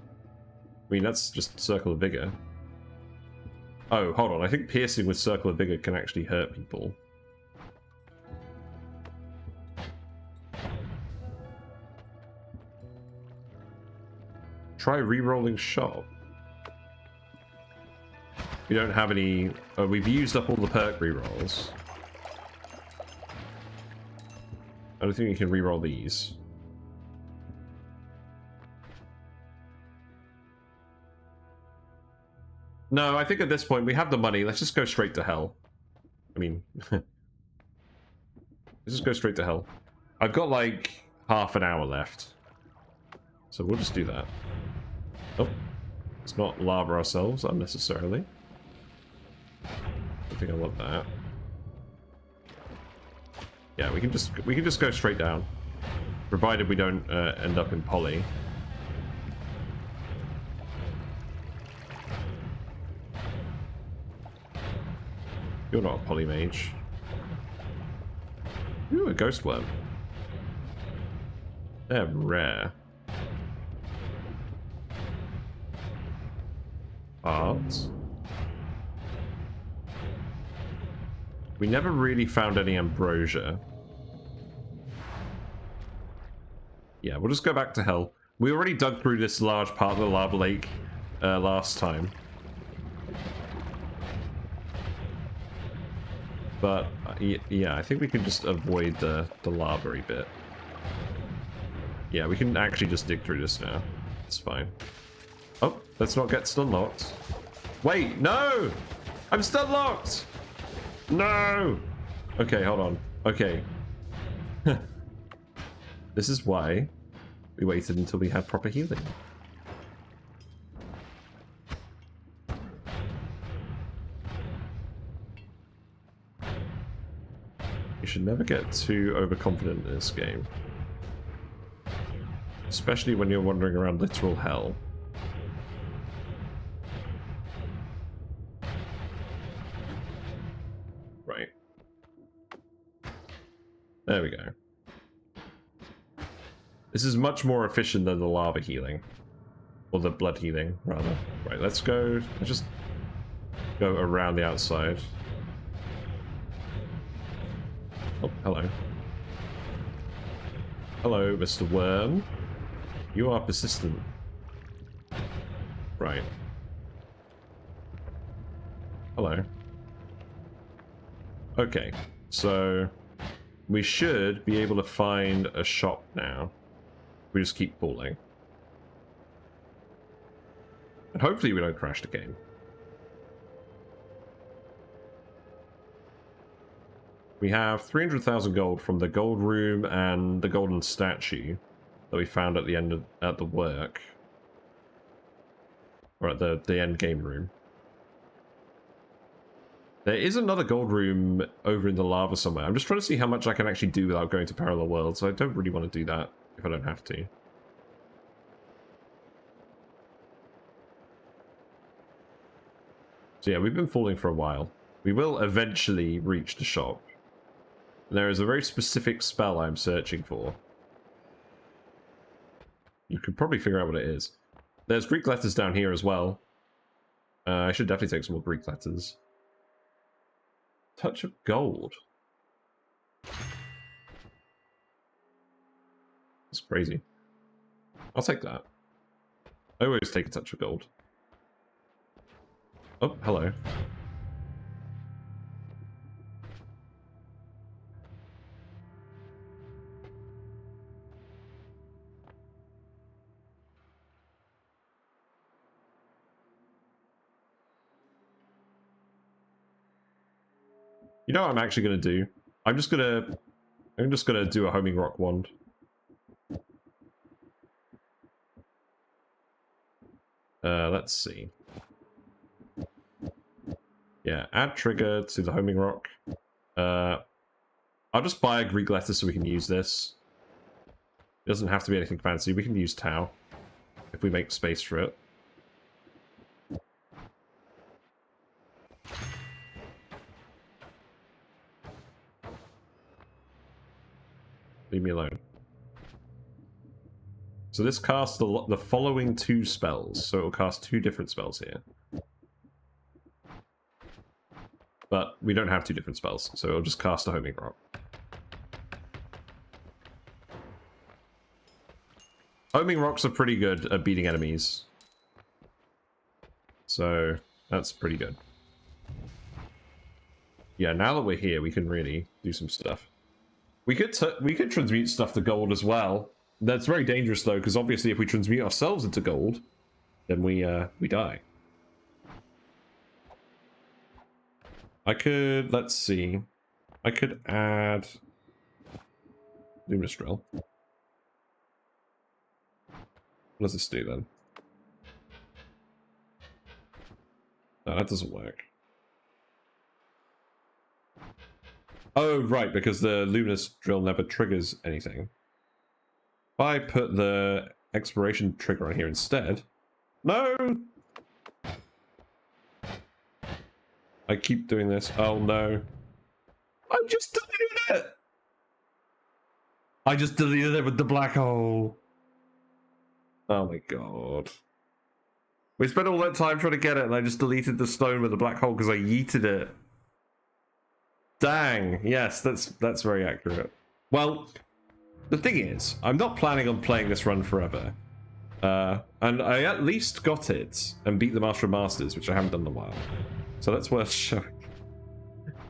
mean, that's just Circle of Vigor. Oh, hold on. I think piercing with Circle of Vigor can actually hurt people. Try re-rolling shot. We don't have any... Oh, we've used up all the perk re-rolls. I don't think we can re-roll these. No, I think at this point we have the money. Let's just go straight to hell. I mean... let's just go straight to hell. I've got like half an hour left. So we'll just do that. Oh. Let's not lava ourselves unnecessarily. I think I want that. Yeah, we can just go straight down, provided we don't end up in poly. You're not a poly mage. Ooh, a ghost worm. They're rare. Parts. We never really found any ambrosia. Yeah, we'll just go back to hell. We already dug through this large part of the lava lake last time. But, yeah, I think we can just avoid the lava-y bit. Yeah, we can actually just dig through this now. It's fine. Oh, let's not get stun locked. Wait, no! I'm stun locked! No! Okay, hold on. Okay. This is why we waited until we had proper healing. You should never get too overconfident in this game. Especially when you're wandering around literal hell. Right. There we go. This is much more efficient than the lava healing. Or the blood healing, rather. Right, let's go... Let's just go around the outside. Oh, hello. Hello, Mr. Worm. You are persistent. Right. Hello. Okay, so we should be able to find a shop now. We just keep pulling. And hopefully we don't crash the game. We have 300,000 gold from the gold room and the golden statue that we found at the end of at the work. Or at the end game room. There is another gold room over in the lava somewhere. I'm just trying to see how much I can actually do without going to parallel worlds. I don't really want to do that if I don't have to. So yeah, we've been falling for a while. We will eventually reach the shop. There is a very specific spell I'm searching for. You could probably figure out what it is. There's Greek letters down here as well. I should definitely take some more Greek letters. Touch of gold. That's crazy. I'll take that. I always take a touch of gold. Oh, hello. You know what I'm actually gonna do? I'm just gonna do a homing rock wand. Let's see. Yeah, add trigger to the homing rock. I'll just buy a Greek letter so we can use this. It doesn't have to be anything fancy. We can use Tau if we make space for it. Leave me alone. So this casts the following 2 spells. So it will cast 2 different spells here. But we don't have 2 different spells, so it'll just cast a homing rock. Homing rocks are pretty good at beating enemies. So that's pretty good. Yeah, now that we're here, we can really do some stuff. We could transmute stuff to gold as well. That's very dangerous though, because obviously if we transmute ourselves into gold, then we die. I could, let's see. I could add Luminous Drill. What does this do then? No, that doesn't work. Oh, right, because the Luminous Drill never triggers anything. If I put the Exploration trigger on here instead... No! I keep doing this. Oh, no. I just deleted it! I just deleted it with the black hole. Oh my god. We spent all that time trying to get it, and I just deleted the stone with the black hole because I yeeted it. Dang. Yes, that's very accurate. Well, the thing is, I'm not planning on playing this run forever. And I at least got it and beat the Master of Masters, which I haven't done in a while. So that's worth showing.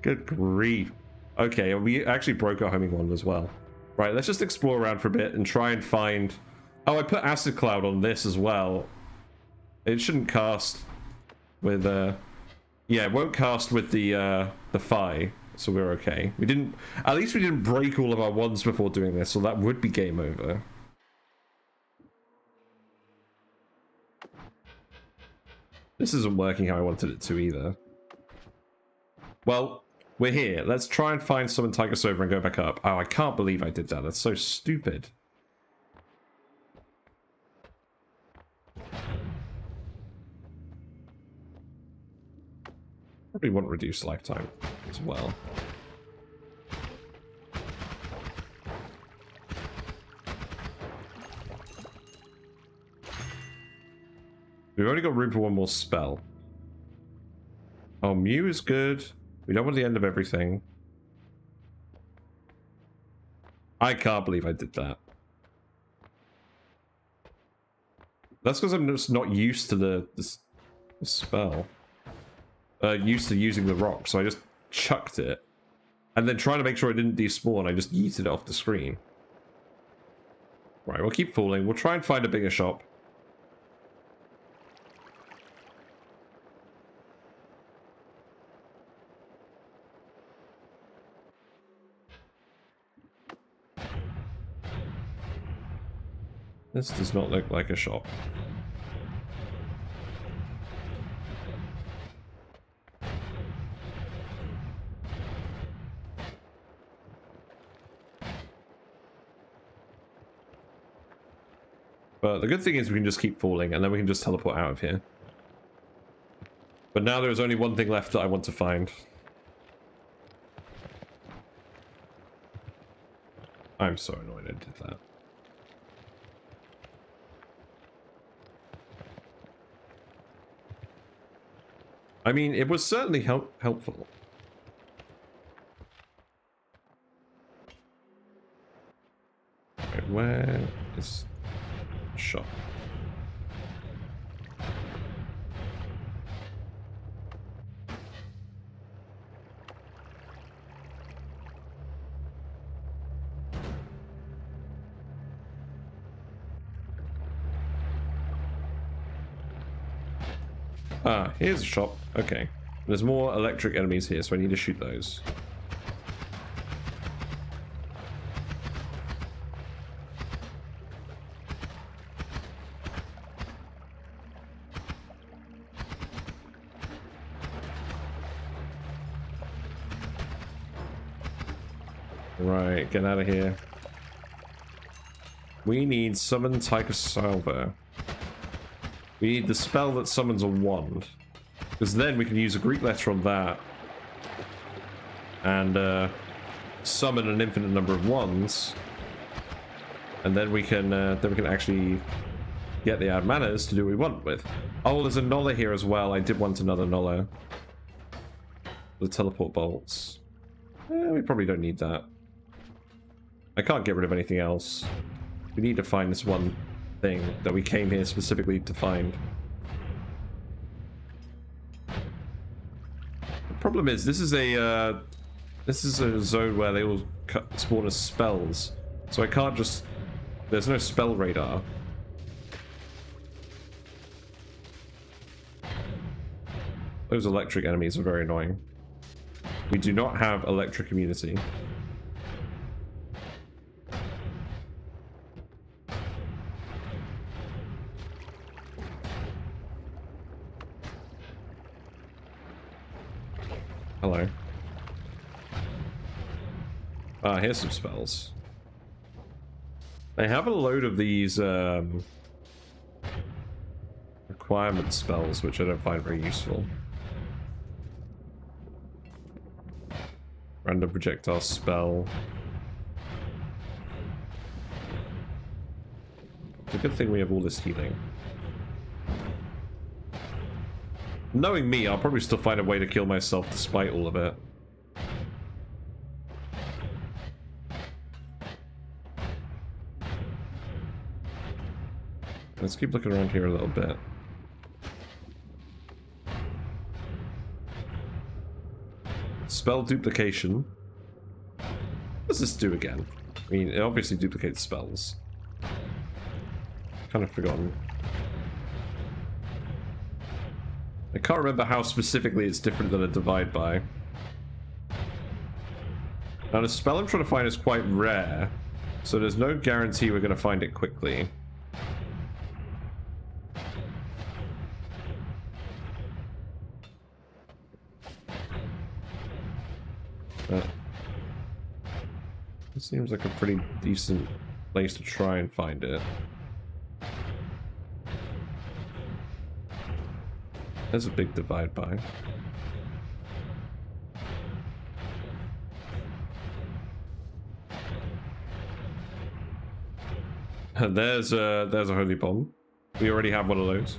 Good grief. Okay, we actually broke our homing wand as well. Right, let's just explore around for a bit and try and find... Oh, I put Acid Cloud on this as well. It shouldn't cast with... Yeah, it won't cast with the Phi, so we're okay. We didn't... At least we didn't break all of our wands before doing this, so that would be game over. This isn't working how I wanted it to either. Well, we're here. Let's try and find summon Tigersova and go back up. Oh, I can't believe I did that. That's so stupid. Probably want reduced lifetime as well. We've only got room for one more spell. Oh, Mew is good. We don't want the end of everything. I can't believe I did that. That's because I'm just not used to the spell. Used to using the rock, so I just chucked it. And then trying to make sure it didn't despawn, I just yeeted it off the screen. Right, we'll keep fooling. We'll try and find a bigger shop. This does not look like a shop. But the good thing is we can just keep falling, and then we can just teleport out of here. But now there is only one thing left that I want to find. I'm so annoyed I did that. I mean, it was certainly helpful. Right, where is shop? Ah, here's a shop. Okay. There's more electric enemies here, so I need to shoot those. Right, get out of here. We need summon Tycho Salvo. We need the spell that summons a wand. Because then we can use a Greek letter on that. And summon an infinite number of wands. And then we can actually get the ad manas to do what we want with. Oh, there's a Nolla here as well. I did want another Nolla. The teleport bolts. We probably don't need that. I can't get rid of anything else. We need to find this one thing that we came here specifically to find. The problem is, this is a zone where they all spawn as spells. So I can't just... There's no spell radar. Those electric enemies are very annoying. We do not have electric immunity. Hello. Ah, here's some spells. They have a load of these requirement spells, which I don't find very useful. Random projectile spell. It's a good thing we have all this healing. Knowing me, I'll probably still find a way to kill myself despite all of it. Let's keep looking around here a little bit. Spell duplication. What does this do again? I mean, it obviously duplicates spells. Kind of forgotten. I can't remember how specifically it's different than a divide by. Now the spell I'm trying to find is quite rare, so there's no guarantee we're going to find it quickly. But it seems like a pretty decent place to try and find it. There's a big divide by. There's a holy bomb. We already have one of those.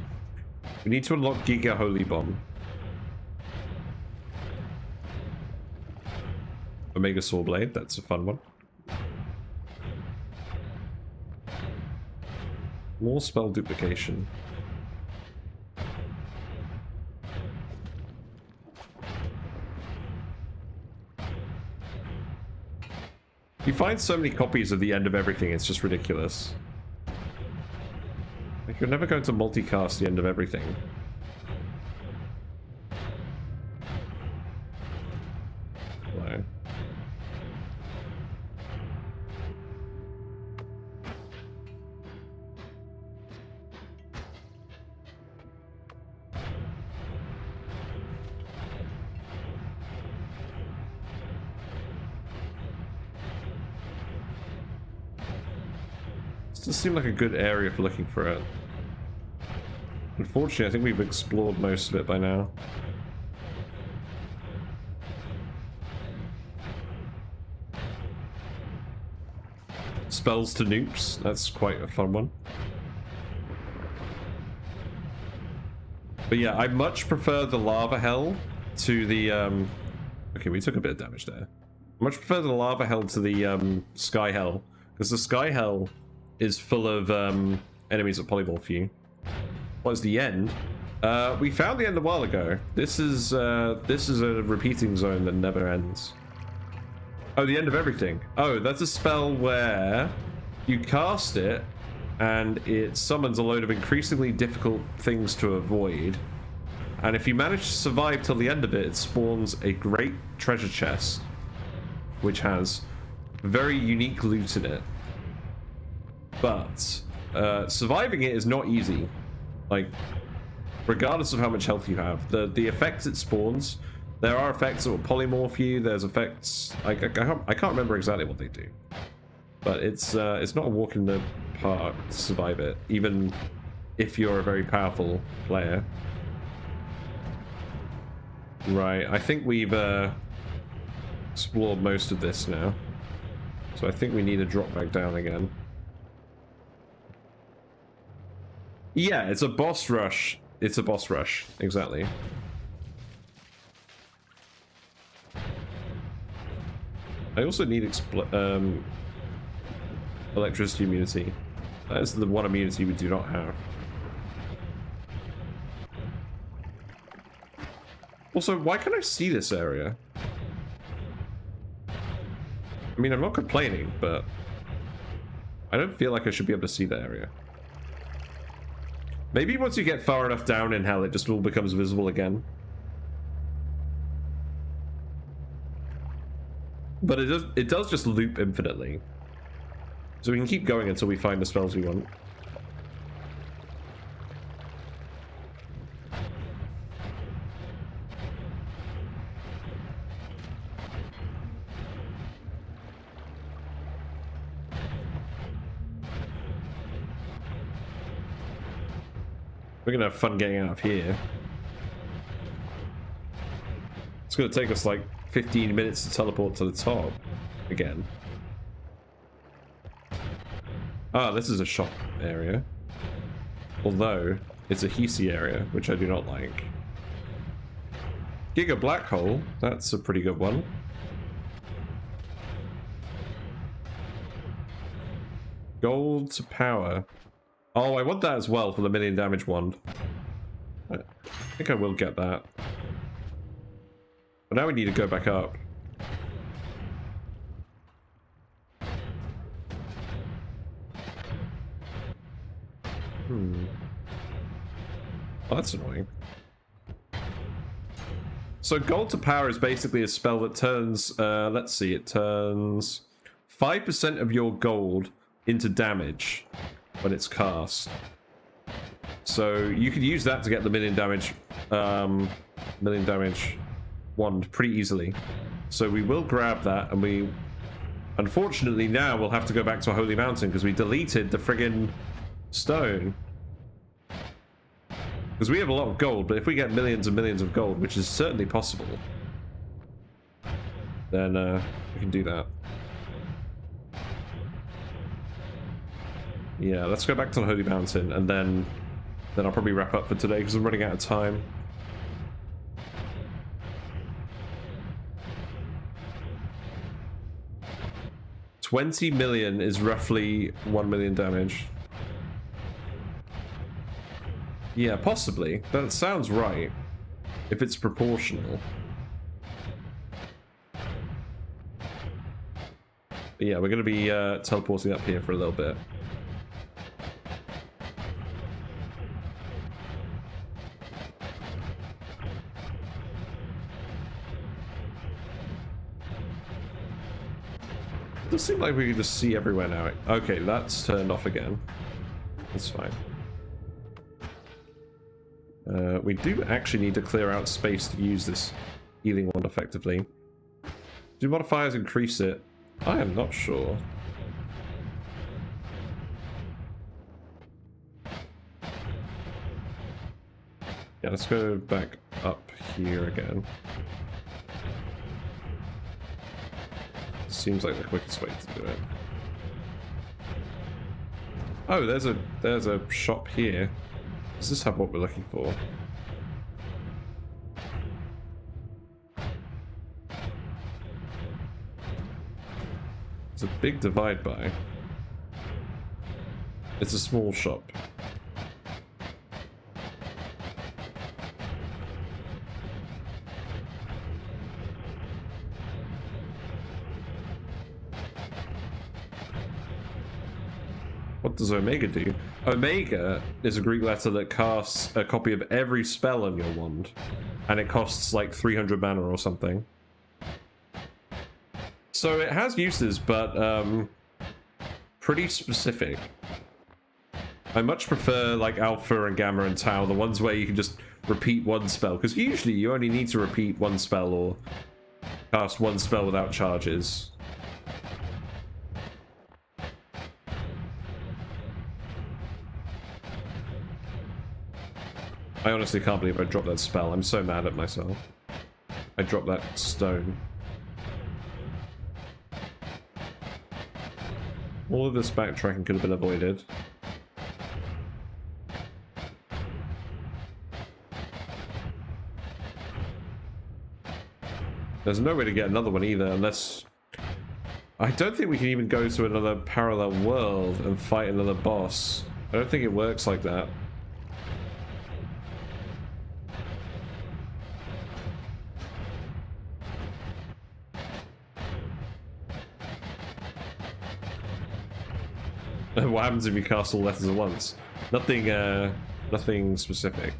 We need to unlock Giga Holy Bomb. Omega Saw Blade, that's a fun one. More spell duplication. You find so many copies of the end of everything, it's just ridiculous. Like, you're never going to multicast the end of everything. Hello. This seemed like a good area for looking for it. Unfortunately, I think we've explored most of it by now. Spells to nukes, that's quite a fun one. But yeah, I much prefer the lava hell to the okay, we took a bit of damage there. I much prefer the lava hell to the sky hell, because the sky hell is full of enemies that polymorph you. What's the end? We found the end a while ago. This is a repeating zone that never ends. Oh, the end of everything. Oh, that's a spell where you cast it and it summons a load of increasingly difficult things to avoid. And if you manage to survive till the end of it, it spawns a great treasure chest, which has very unique loot in it. But surviving it is not easy. Like, regardless of how much health you have, the effects it spawns There are effects that will polymorph you. There's effects... I can't remember exactly what they do. But it's not a walk in the park to survive it, even if you're a very powerful player. Right, I think we've explored most of this now. So I think we need to drop back down again. Yeah, it's a boss rush. It's a boss rush, exactly. I also need electricity immunity. That is the one immunity we do not have. Also, why can't I see this area? I mean, I'm not complaining, but I don't feel like I should be able to see the area. Maybe once you get far enough down in hell, it just all becomes visible again. But it does just loop infinitely. So we can keep going until we find the spells we want. We're gonna have fun getting out of here. It's gonna take us like 15 minutes to teleport to the top again. Ah, this is a shop area. Although, it's a Hisi area, which I do not like. Giga Black Hole, that's a pretty good one. Gold to power. Oh, I want that as well for the million damage wand. I think I will get that. But now we need to go back up. Oh, that's annoying. So gold to power is basically a spell that turns, let's see, it turns 5% of your gold into damage when it's cast. So you could use that to get the million damage wand pretty easily. So we will grab that, and we unfortunately now we'll have to go back to a holy mountain because we deleted the friggin' stone. Because we have a lot of gold, but if we get millions and millions of gold, which is certainly possible, then we can do that. Yeah, let's go back to the holy mountain, and then I'll probably wrap up for today because I'm running out of time. $20 million is roughly 1 million damage. Yeah, possibly. That sounds right. If it's proportional. But yeah, we're going to be teleporting up here for a little bit. It does seem like we can just see everywhere now. Okay, that's turned off again. That's fine. We do actually need to clear out space to use this healing wand effectively. Do modifiers increase it? I am not sure. Yeah, let's go back up here again. Seems like the quickest way to do it. Oh, there's a shop here. Does this have what we're looking for? It's a big divide by. It's a small shop. What does Omega do? Omega is a Greek letter that casts a copy of every spell on your wand. And it costs like 300 mana or something. So it has uses, but pretty specific. I much prefer like Alpha and Gamma and Tau, the ones where you can just repeat one spell, because usually you only need to repeat one spell or cast one spell without charges. I honestly can't believe I dropped that spell. I'm so mad at myself. I dropped that stone. All of this backtracking could have been avoided. There's no way to get another one either, unless... I don't think we can even go to another parallel world and fight another boss. I don't think it works like that. What happens if you cast all letters at once? Nothing, nothing specific.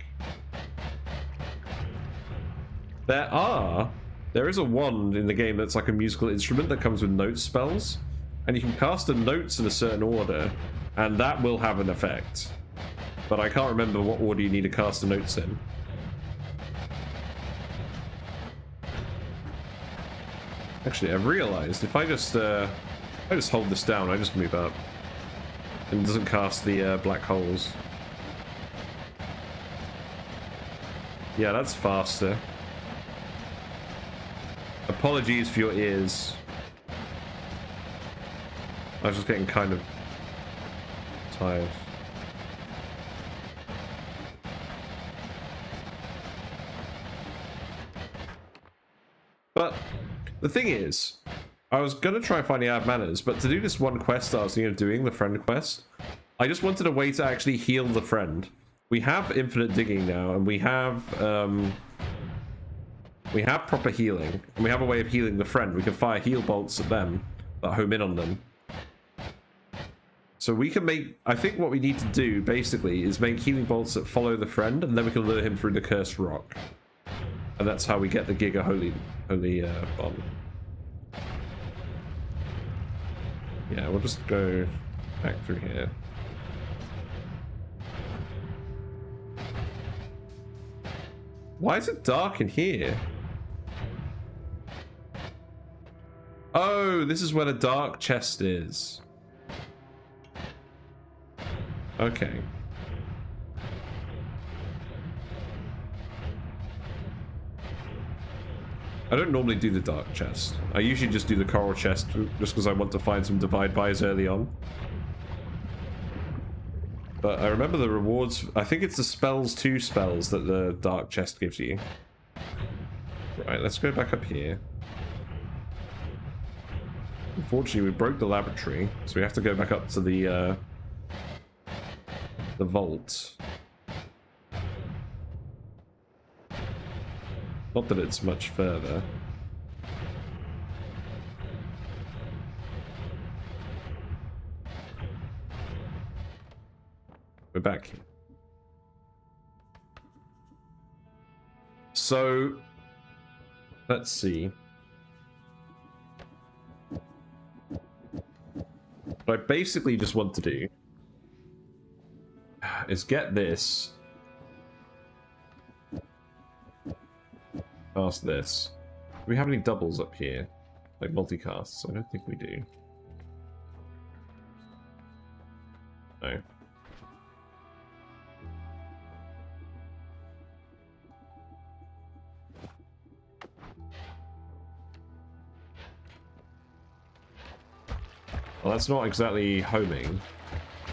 There is a wand in the game that's like a musical instrument that comes with note spells, and you can cast the notes in a certain order, and that will have an effect. But I can't remember what order you need to cast the notes in. Actually, I've realized if I just hold this down, I just move up. And it doesn't cast the black holes. Yeah, that's faster. Apologies for your ears. I was just getting kind of tired. But the thing is, I was gonna try finding out manners, but to do this one quest that I was thinking of doing, the friend quest, I just wanted a way to actually heal the friend. We have infinite digging now, and we have proper healing, and we have a way of healing the friend. We can fire heal bolts at them that home in on them. So we can make, I think what we need to do basically is make healing bolts that follow the friend, and then we can lure him through the cursed rock. And that's how we get the Giga Holy Bomb. Yeah, we'll just go back through here. Why is it dark in here? Oh, this is where the dark chest is. Okay. I don't normally do the dark chest. I usually just do the coral chest just because I want to find some divide buys early on. But I remember the rewards. I think it's the spells, 2 spells that the dark chest gives you. Right, let's go back up here. Unfortunately, we broke the laboratory, so we have to go back up to the vault. Not that it's much further. We're back. So, let's see. What I basically just want to do is get this past this. Do we have any doubles up here? Like multicasts? I don't think we do. No. Well, that's not exactly homing.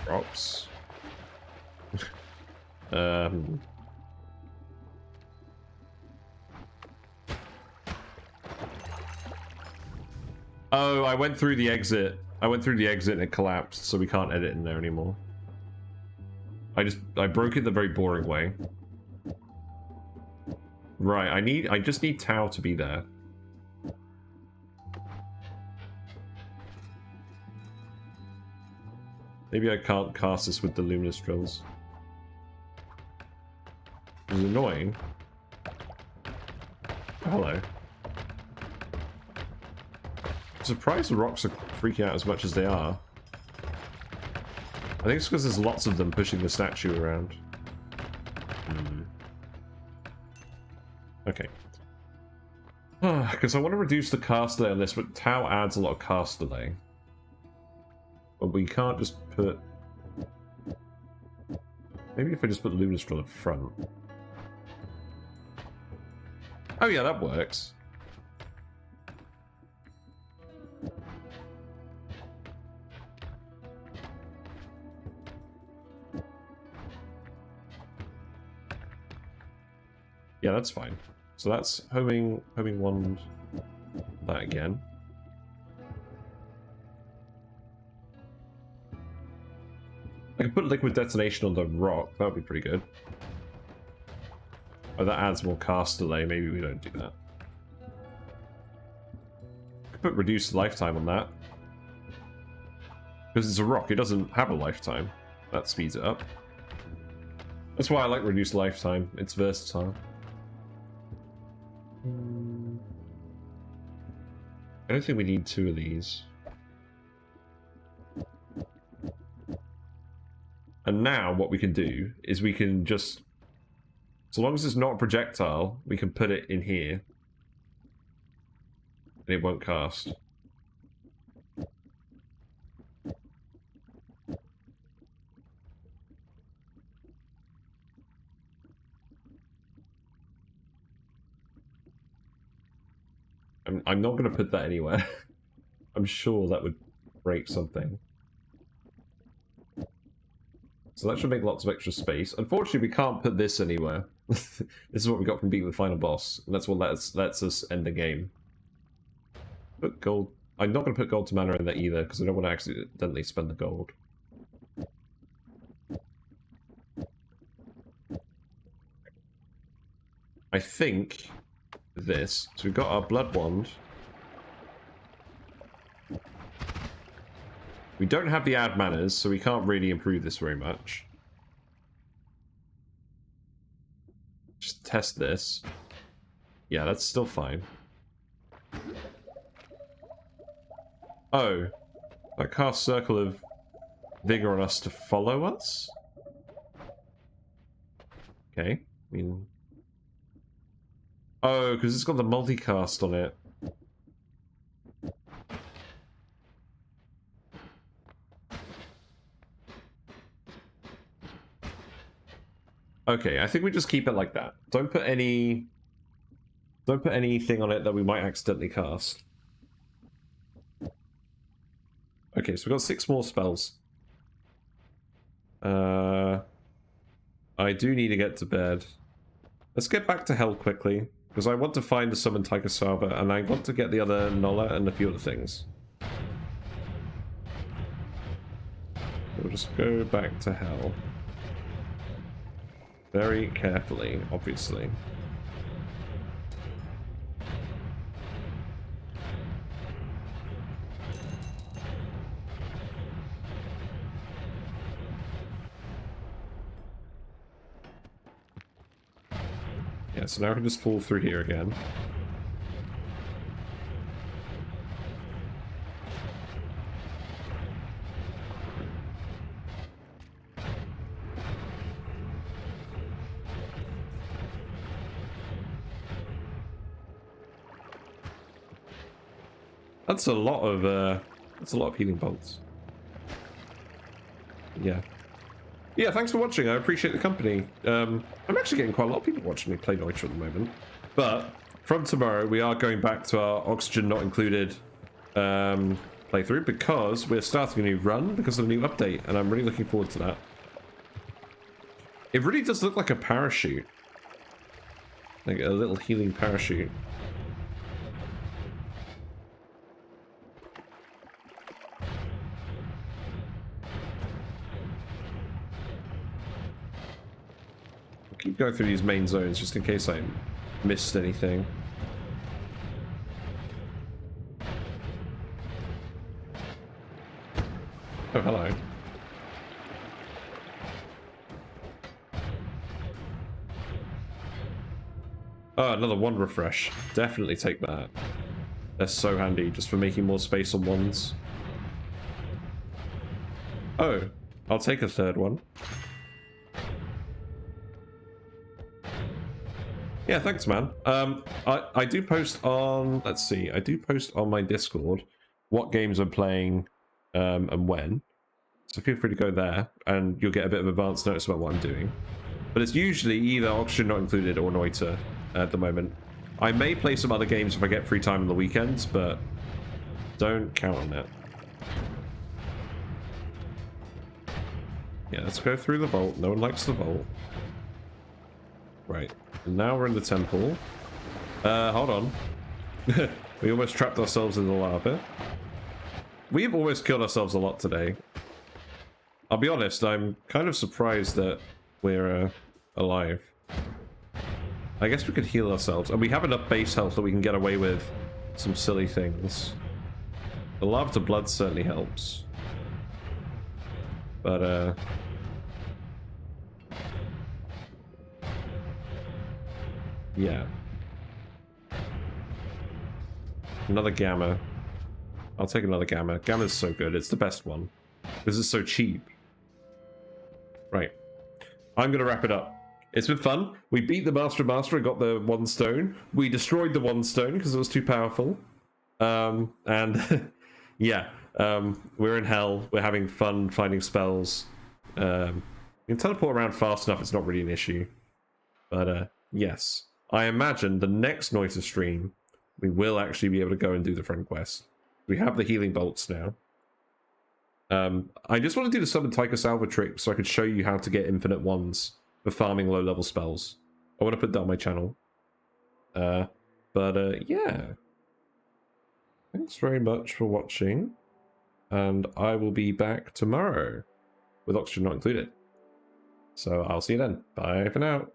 Drops. Oh, I went through the exit. I went through the exit and it collapsed, so we can't edit in there anymore. I broke it the very boring way. Right, I just need Tau to be there. Maybe I can't cast this with the luminous drills. It's annoying. Oh, hello. I'm surprised the rocks are freaking out as much as they are. I think it's because there's lots of them pushing the statue around. Okay. Because I want to reduce the cast delay on this, but Tau adds a lot of cast delay. But we can't just put... Maybe if I just put Lunastraw at the front. Oh yeah, that works. Yeah, that's fine. So that's homing wand that again. I can put liquid detonation on the rock. That would be pretty good. Oh, that adds more cast delay. Maybe we don't do that. I could put reduced lifetime on that. Because it's a rock, it doesn't have a lifetime. That speeds it up. That's why I like reduced lifetime. It's versatile. I don't think we need 2 of these. And now what we can do is we can just... So long as it's not a projectile, we can put it in here. And it won't cast. I'm not going to put that anywhere. I'm sure that would break something. So that should make lots of extra space. Unfortunately, we can't put this anywhere. This is what we got from beating the final boss. And that's what lets us end the game. Put gold... I'm not going to put gold to mana in there either, because I don't want to accidentally spend the gold. I think... this. So we've got our blood wand. We don't have the add manners, so we can't really improve this very much. Just test this. Yeah, that's still fine. Oh. That casts Circle of Vigor on us to follow us? Okay. I mean... Oh, because it's got the multicast on it. Okay, I think we just keep it like that. Don't put anything on it that we might accidentally cast. Okay, so we've got 6 more spells. I do need to get to bed. Let's get back to hell quickly. Because I want to find the Summon Taikasava, and I want to get the other Nolla and a few other things. We'll just go back to hell. Very carefully, obviously. Yeah, so now I can just fall through here again. That's a lot of healing bolts. Yeah. Yeah, thanks for watching. I appreciate the company. I'm actually getting quite a lot of people watching me play Noita at the moment. But from tomorrow, we are going back to our oxygen not included playthrough because we're starting a new run because of the new update, and I'm really looking forward to that. It really does look like a parachute. Like a little healing parachute. Keep going through these main zones just in case I missed anything. Oh, hello. Oh, another wand refresh. Definitely take that. They're so handy just for making more space on wands. Oh, I'll take a third one. Yeah, thanks, man. I do post on, let's see, I do post on my Discord what games I'm playing and when. So feel free to go there, and you'll get a bit of advance notice about what I'm doing. But it's usually either Oxygen Not Included or Noita at the moment. I may play some other games if I get free time on the weekends, but don't count on that. Yeah, let's go through the vault. No one likes the vault. Right. And now we're in the temple. Hold on. We almost trapped ourselves in the lava. We've almost killed ourselves a lot today. I'll be honest, I'm kind of surprised that we're alive. I guess we could heal ourselves. And we have enough base health that we can get away with some silly things. The lava to blood certainly helps. But, yeah. Another gamma. I'll take another gamma. Gamma's so good. It's the best one. This is so cheap. Right. I'm going to wrap it up. It's been fun. We beat the Master and got the 1 stone. We destroyed the 1 stone because it was too powerful. And yeah, we're in hell. We're having fun finding spells. You can teleport around fast enough. It's not really an issue. But yes, I imagine the next Noita stream, we will actually be able to go and do the friend quest. We have the healing bolts now. I just want to do the summon Taika Salva trick so I could show you how to get infinite ones for farming low-level spells. I want to put that on my channel. But yeah. Thanks very much for watching. And I will be back tomorrow with Oxygen Not Included. So I'll see you then. Bye for now.